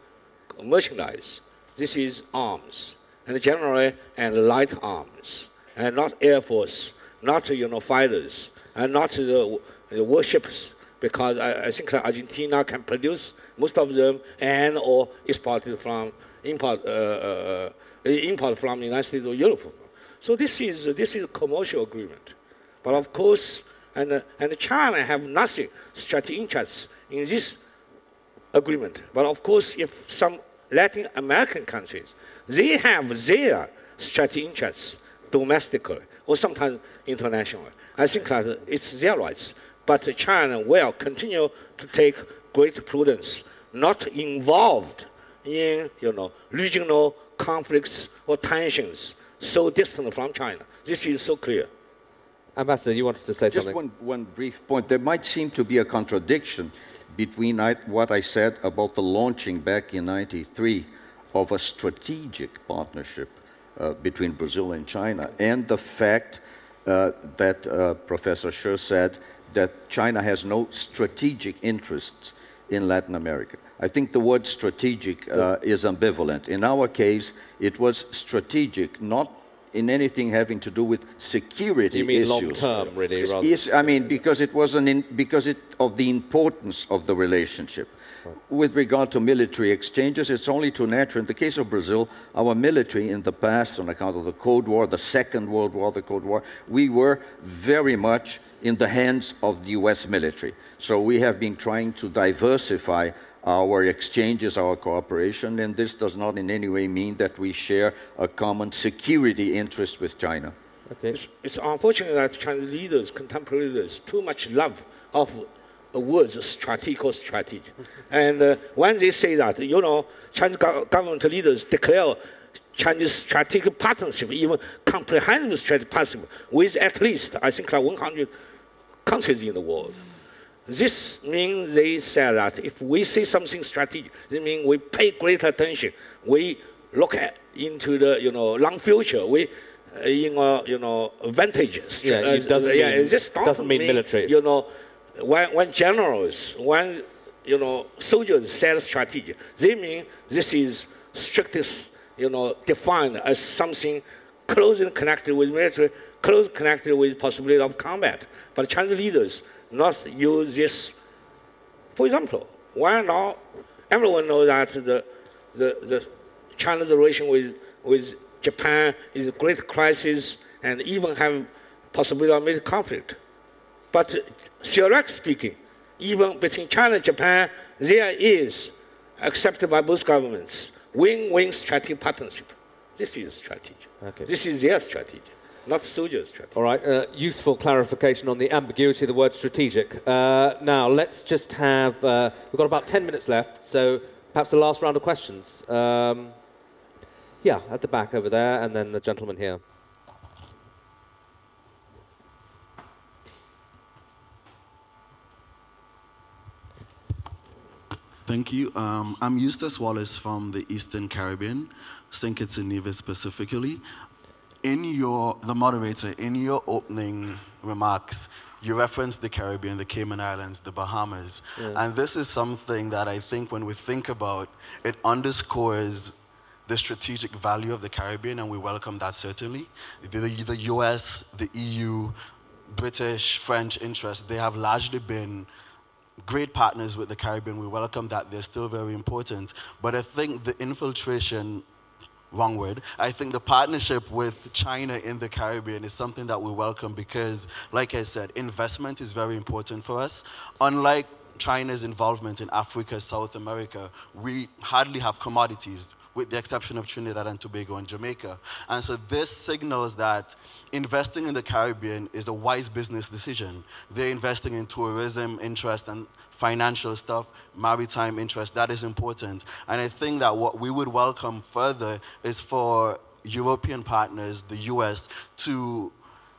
merchandise. This is arms, and generally and light arms, and not air force, not, you know, fighters, and not the warships, because I think that Argentina can produce most of them and or export from import from the United States or Europe. So this is a commercial agreement. But of course, and China have nothing strategic interests in this agreement. But of course, if some Latin American countries, they have their strategic interests domestically or sometimes internationally, I think that it's their rights. But China will continue to take great prudence, not involved in, you know, regional conflicts or tensions so distant from China. This is so clear. Ambassador, you wanted to say Just something? one brief point. There might seem to be a contradiction between what I said about the launching back in '93 of a strategic partnership between Brazil and China, and the fact that Professor Shi said that China has no strategic interests in Latin America. I think the word strategic is ambivalent. In our case, it was strategic, not in anything having to do with security issues. You mean long term, really? Rather Yes, I mean, because it was of the importance of the relationship. Right. With regard to military exchanges, it's only too natural. In the case of Brazil, our military in the past, on account of the Cold War, the Second World War, the Cold War, we were very much in the hands of the US military. So we have been trying to diversify our exchanges, our cooperation, and this does not in any way mean that we share a common security interest with China. Okay. It's unfortunate that Chinese leaders, contemporary leaders, too much love of words strategy. And when they say that, you know, Chinese government leaders declare Chinese strategic partnership, even comprehensive strategic partnership, with at least, I think, 100 countries in the world. This means they say that if we say something strategic, it means we pay great attention. We look into the, you know, long future. We, you know, advantages. Yeah, it doesn't mean military. You know, when generals, when, you know, soldiers say strategy, they mean this is strictly, you know, defined as something closely connected with military, closely connected with possibility of combat. But Chinese leaders not use this. For example, why now everyone knows that the China's relation with Japan is a great crisis and even have possibility of military conflict. But theoretically speaking, even between China and Japan, there is, accepted by both governments, win-win strategic partnership. This is strategy. Okay. This is their strategy, not soldier strategy. All right, useful clarification on the ambiguity of the word strategic. Now, let's just have, we've got about 10 minutes left, so perhaps the last round of questions. Yeah, at the back over there, and then the gentleman here. Thank you. I'm Eustace Wallace from the Eastern Caribbean, St. Kitts and Nevis specifically. The moderator, in your opening remarks, you referenced the Caribbean, the Cayman Islands, the Bahamas. Yeah. And this is something that I think when we think about, it underscores the strategic value of the Caribbean, and we welcome that certainly. The US, the EU, British, French interests, they have largely been great partners with the Caribbean. We welcome that. They're still very important. But I think the infiltration, wrong word, I think the partnership with China in the Caribbean is something that we welcome because, like I said, investment is very important for us. Unlike China's involvement in Africa, South America, we hardly have commodities, with the exception of Trinidad and Tobago and Jamaica. And so this signals that investing in the Caribbean is a wise business decision. They're investing in tourism interest and financial stuff, maritime interest. That is important. And I think that what we would welcome further is for European partners, the US, to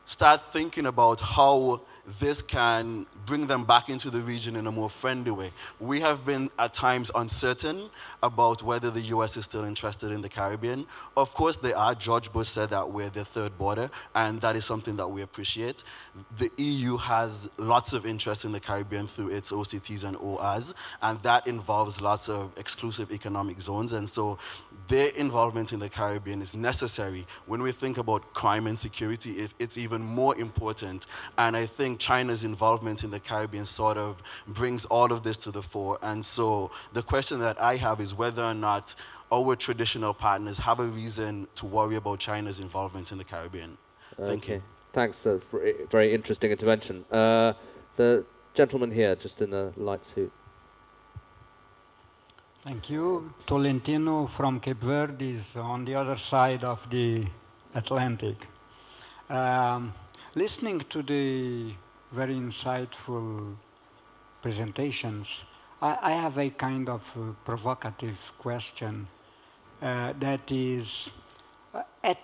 start thinking about how this can bring them back into the region in a more friendly way. We have been at times uncertain about whether the US is still interested in the Caribbean. Of course they are. George Bush said that we're their third border, and that is something that we appreciate. The EU has lots of interest in the Caribbean through its OCTs and ORs, and that involves lots of exclusive economic zones, and so their involvement in the Caribbean is necessary. When we think about crime and security, it's even more important, and I think China's involvement in the Caribbean sort of brings all of this to the fore. And so the question that I have is whether or not our traditional partners have a reason to worry about China's involvement in the Caribbean. Thank you. Thanks. Very interesting intervention. The gentleman here, just in the light suit. Thank you. Tolentino from Cape Verde is on the other side of the Atlantic. Listening to the very insightful presentations, I have a kind of provocative question that is, at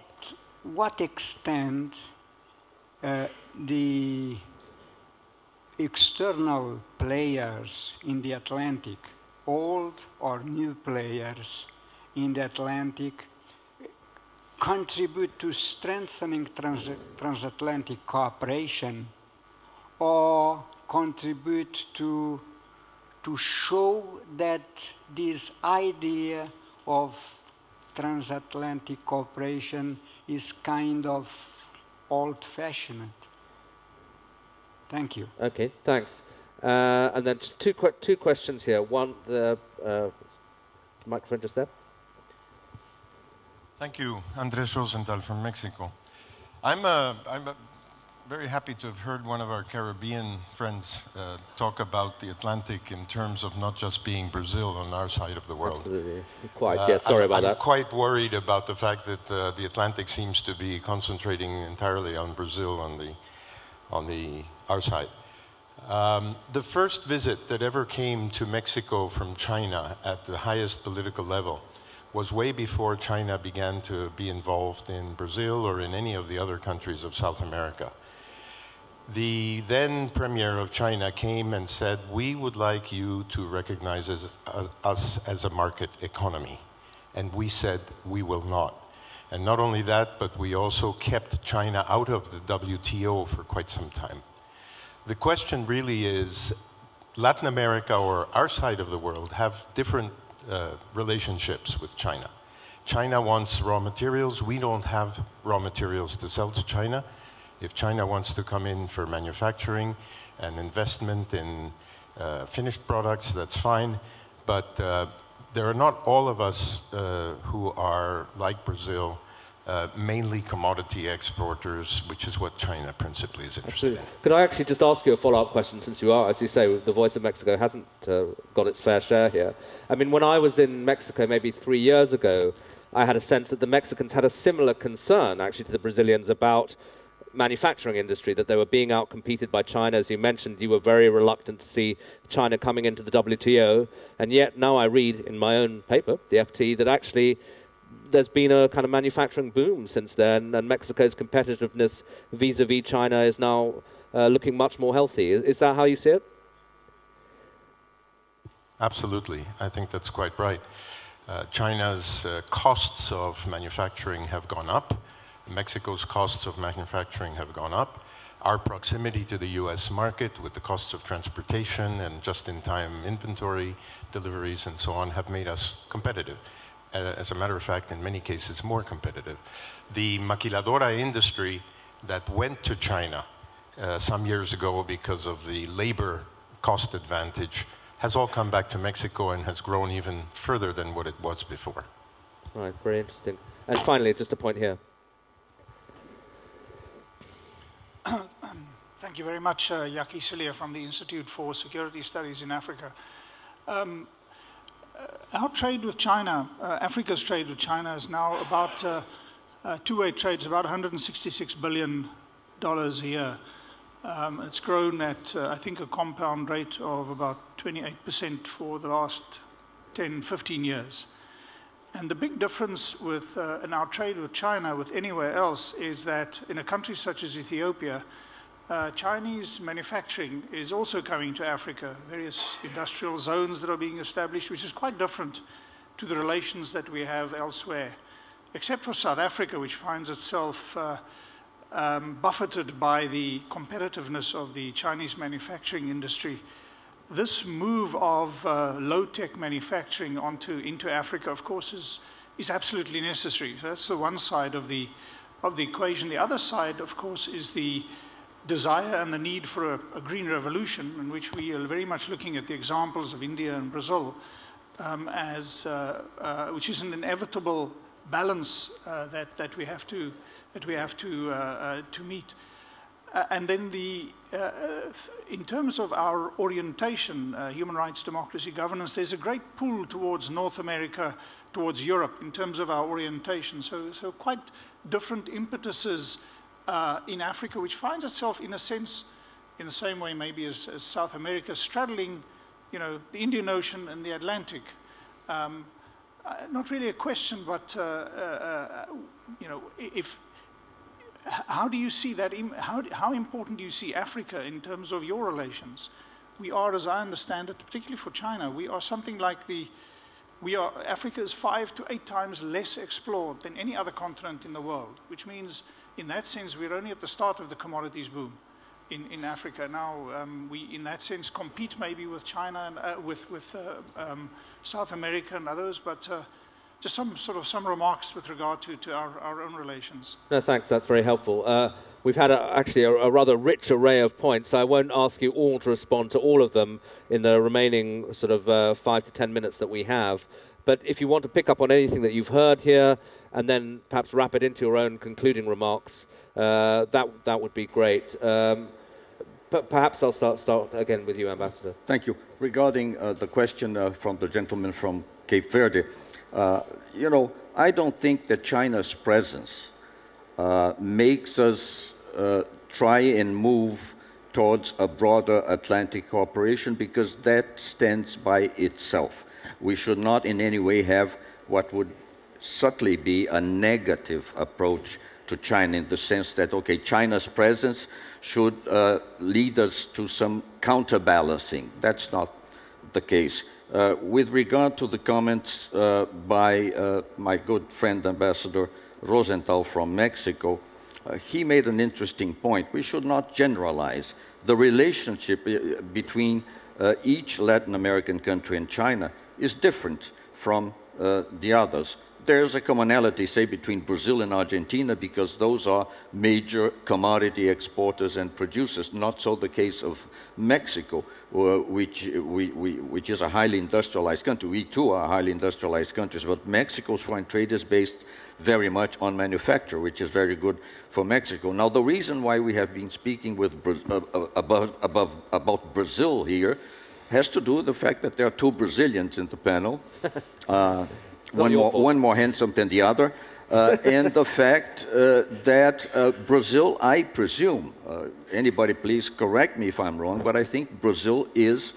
what extent the external players in the Atlantic, old or new players in the Atlantic, contribute to strengthening transatlantic cooperation, or contribute to show that this idea of transatlantic cooperation is kind of old-fashioned. Thank you. Okay, thanks. And then just two questions here. One, the microphone just there. Thank you, Andres Rosenthal from Mexico. I'm very happy to have heard one of our Caribbean friends talk about the Atlantic in terms of not just being Brazil on our side of the world. Absolutely. Quite, yes, sorry about that. I'm quite worried about the fact that the Atlantic seems to be concentrating entirely on Brazil on our side. The first visit that ever came to Mexico from China at the highest political level was way before China began to be involved in Brazil or in any of the other countries of South America. The then Premier of China came and said, we would like you to recognize us as a market economy. And we said, we will not. And not only that, but we also kept China out of the WTO for quite some time. The question really is, Latin America or our side of the world have different relationships with China. China wants raw materials. We don't have raw materials to sell to China. If China wants to come in for manufacturing and investment in finished products, that's fine. But there are not all of us who are, like Brazil, mainly commodity exporters, which is what China principally is interested in. Could I actually just ask you a follow-up question, since you are, as you say, the voice of Mexico hasn't got its fair share here. I mean, when I was in Mexico maybe 3 years ago, I had a sense that the Mexicans had a similar concern, actually, to the Brazilians about manufacturing industry, that they were being outcompeted by China. As you mentioned, you were very reluctant to see China coming into the WTO, and yet now I read in my own paper, the FT, that actually there's been a kind of manufacturing boom since then, and Mexico's competitiveness vis-a-vis China is now looking much more healthy. Is that how you see it? Absolutely. I think that's quite right. China's costs of manufacturing have gone up. Mexico's costs of manufacturing have gone up. Our proximity to the US market with the costs of transportation and just-in-time inventory deliveries and so on have made us competitive. As a matter of fact, in many cases, more competitive. The maquiladora industry that went to China some years ago because of the labor cost advantage has all come back to Mexico and has grown even further than what it was before. Right, very interesting. And finally, just a point here. Thank you very much, Yaki Silia from the Institute for Security Studies in Africa. Our trade with China, Africa's trade with China is now about, two-way trade is about $166 billion a year. It's grown at, I think, a compound rate of about 28% for the last 10, 15 years. And the big difference with, in our trade with China, with anywhere else, is that in a country such as Ethiopia, Chinese manufacturing is also coming to Africa, various industrial zones that are being established, which is quite different to the relations that we have elsewhere. Except for South Africa, which finds itself buffeted by the competitiveness of the Chinese manufacturing industry. This move of low-tech manufacturing into Africa, of course, is absolutely necessary. So that's the one side of the equation. The other side, of course, is the desire and the need for a green revolution, in which we are very much looking at the examples of India and Brazil which is an inevitable balance that we have to meet. And then in terms of our orientation, human rights, democracy, governance, there's a great pull towards North America, towards Europe in terms of our orientation. So quite different impetuses in Africa, which finds itself, in a sense, in the same way maybe as South America, straddling, the Indian Ocean and the Atlantic. Not really a question, but how do you see that? How important do you see Africa in terms of your relations? We are, as I understand it, particularly for China, we are something like Africa is 5 to 8 times less explored than any other continent in the world, which means, in that sense, we're only at the start of the commodities boom in Africa. Now, we, in that sense, compete maybe with China and with South America and others, but just some remarks with regard to our own relations. No, thanks. That's very helpful. We've had actually a rather rich array of points. I won't ask you all to respond to all of them in the remaining sort of 5 to 10 minutes that we have. But if you want to pick up on anything that you've heard here and then perhaps wrap it into your own concluding remarks, that would be great. But perhaps I'll start again with you, Ambassador. Thank you. Regarding the question from the gentleman from Cape Verde, I don't think that China's presence makes us try and move towards a broader Atlantic cooperation, because that stands by itself. We should not in any way have what would subtly be a negative approach to China, in the sense that, okay, China's presence should lead us to some counterbalancing. That's not the case. With regard to the comments by my good friend Ambassador Rosenthal from Mexico, he made an interesting point. We should not generalize. The relationship between each Latin American country and China is different from the others. There's a commonality, say, between Brazil and Argentina, because those are major commodity exporters and producers. Not so the case of Mexico, which is a highly industrialized country. We too are highly industrialized countries, but Mexico's foreign trade is based very much on manufacture, which is very good for Mexico. Now, the reason why we have been speaking with about Brazil here has to do with the fact that there are 2 Brazilians in the panel. One more handsome than the other, and the fact that Brazil, I presume, anybody please correct me if I'm wrong, but I think Brazil is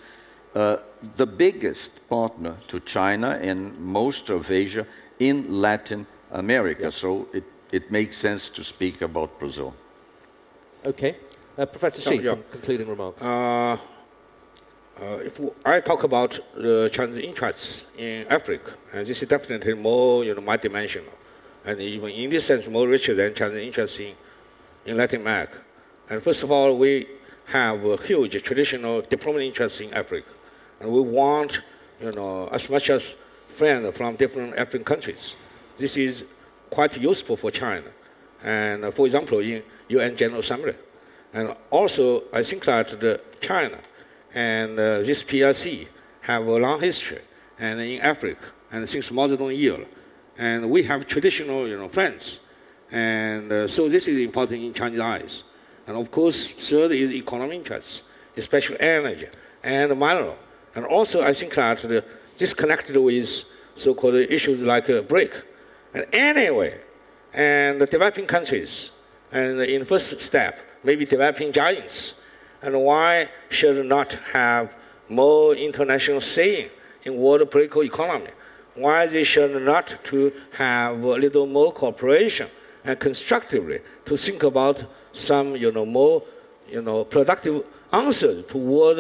the biggest partner to China and most of Asia in Latin America. Yeah. So it makes sense to speak about Brazil. Okay. Professor Shi, some concluding remarks. If I talk about China's interests in Africa, and this is definitely more, multidimensional, and even in this sense more richer than China's interest in Latin America. And first of all, we have a huge traditional diplomatic interest in Africa, and we want, as much as friends from different African countries. This is quite useful for China, and for example, in UN General Assembly, and also I think that China and this PRC have a long history, and in Africa, and since more than a year, and we have traditional, friends, and so this is important in Chinese eyes. And of course, third is economic interests, especially energy and mineral, and also I think that this connected with so-called issues like BRIC, and anyway, and the developing countries, and in first step, maybe developing giants. And why should not have more international saying in world political economy? Why they should not to have a little more cooperation and constructively to think about some, more, productive answers toward,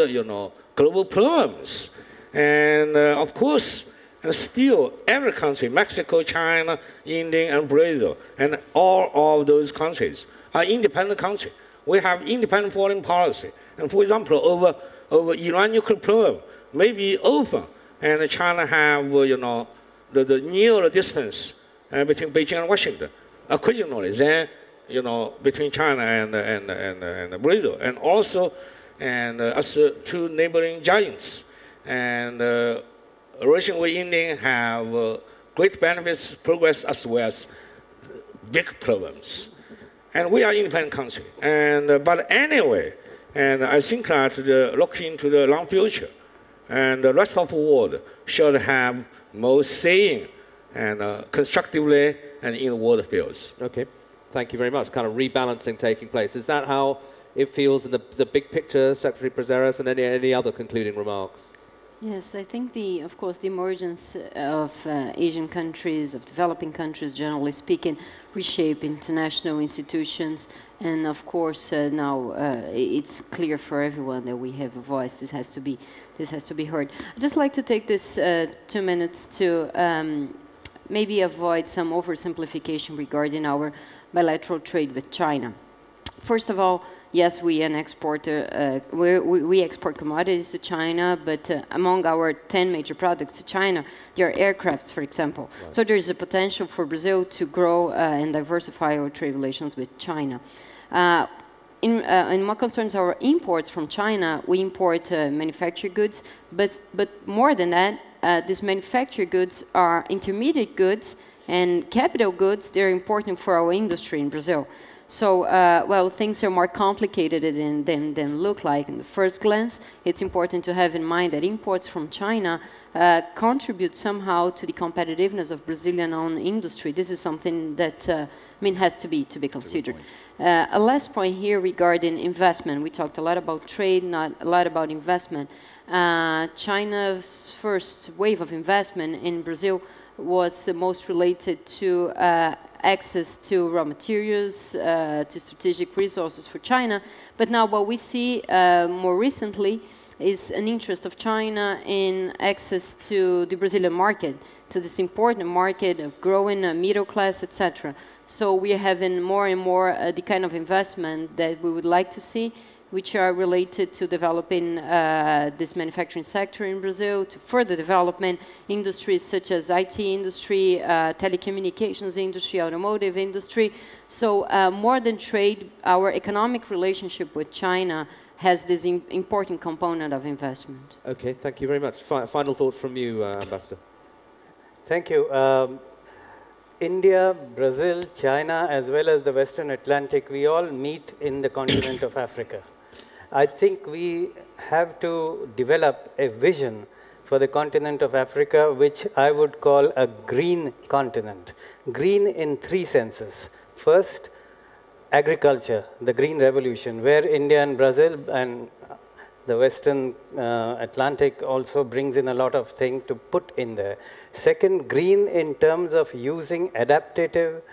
global problems. And of course, and still every country, Mexico, China, India, and Brazil, and all of those countries are independent countries. We have independent foreign policy. And for example, over Iran nuclear program may be open, and China have, the nearer distance between Beijing and Washington. Occasionally, then, between China and Brazil, and also, and as two neighboring giants. And Russian and Indian have great benefits, progress, as well as big problems. And we are independent country. And but anyway, and I think that looking to the long future, and the rest of the world should have more saying and constructively and in world fields. Okay, thank you very much. Kind of rebalancing taking place. Is that how it feels in the big picture, Secretary Prazeres, and any other concluding remarks? Yes, I think of course, the emergence of Asian countries, of developing countries, generally speaking, reshape international institutions, and of course now it's clear for everyone that we have a voice. This has to be heard. I'd just like to take this 2 minutes to maybe avoid some oversimplification regarding our bilateral trade with China. First of all, yes, we an exporter. We export commodities to China, but among our 10 major products to China, there are aircrafts, for example. Right. So there is a potential for Brazil to grow and diversify our trade relations with China. In what concerns our imports from China, we import manufactured goods, but more than that, these manufactured goods are intermediate goods and capital goods. They're important for our industry in Brazil. So, well, things are more complicated than look like in the first glance. It's important to have in mind that imports from China contribute somehow to the competitiveness of Brazilian-owned industry. This is something that has to be considered. A last point here regarding investment. We talked a lot about trade, not a lot about investment. China's first wave of investment in Brazil was the most related to access to raw materials, to strategic resources for China. But now what we see more recently is an interest of China in access to the Brazilian market, to this important market of growing middle class, etc. So we are having more and more the kind of investment that we would like to see, which are related to developing this manufacturing sector in Brazil, to further development industries such as IT industry, telecommunications industry, automotive industry. So more than trade, our economic relationship with China has this important component of investment. Okay, thank you very much. Final thoughts from you, Ambassador. Thank you. India, Brazil, China, as well as the Western Atlantic, we all meet in the continent of Africa. I think we have to develop a vision for the continent of Africa, which I would call a green continent. Green in three senses. First, agriculture, the green revolution, where India and Brazil and the Western Atlantic also brings in a lot of things to put in there. Second, green in terms of using adaptive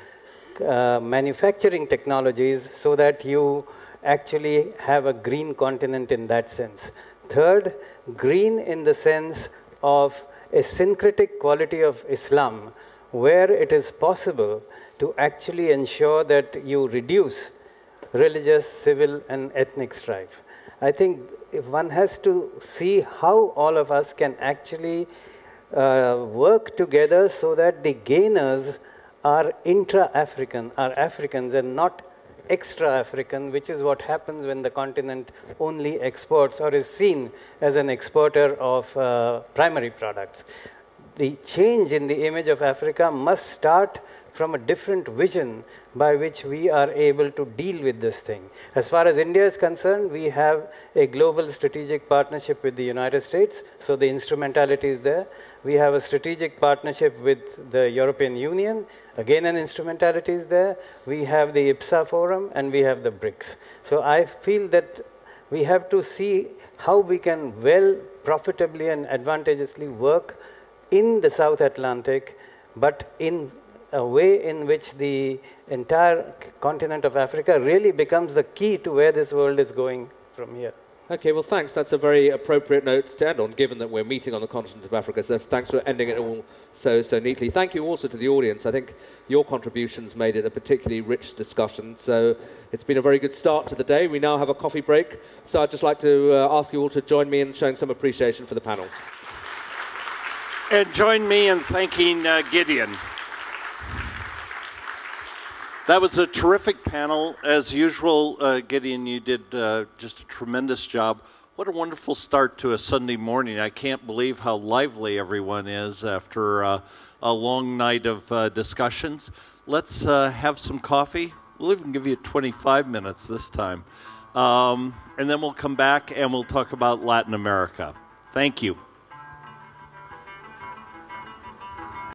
manufacturing technologies so that you actually have a green continent in that sense. Third, green in the sense of a syncretic quality of Islam, where it is possible to actually ensure that you reduce religious, civil, and ethnic strife. I think if one has to see how all of us can actually work together so that the gainers are intra-African, are Africans and not extra-African, which is what happens when the continent only exports or is seen as an exporter of primary products. The change in the image of Africa must start from a different vision by which we are able to deal with this thing. As far as India is concerned, we have a global strategic partnership with the United States, so the instrumentality is there. We have a strategic partnership with the European Union, again an instrumentality is there. We have the IPSA forum and we have the BRICS. So I feel that we have to see how we can well, profitably and advantageously work in the South Atlantic, but in a way in which the entire continent of Africa really becomes the key to where this world is going from here. Okay, well, thanks. That's a very appropriate note to end on, given that we're meeting on the continent of Africa. So thanks for ending it all so neatly. Thank you also to the audience. I think your contributions made it a particularly rich discussion. So it's been a very good start to the day. We now have a coffee break. So I'd just like to ask you all to join me in showing some appreciation for the panel. And join me in thanking Gideon. That was a terrific panel. As usual, Gideon, you did just a tremendous job. What a wonderful start to a Sunday morning. I can't believe how lively everyone is after a long night of discussions. Let's have some coffee. We'll even give you 25 minutes this time. And then we'll come back and we'll talk about Latin America. Thank you.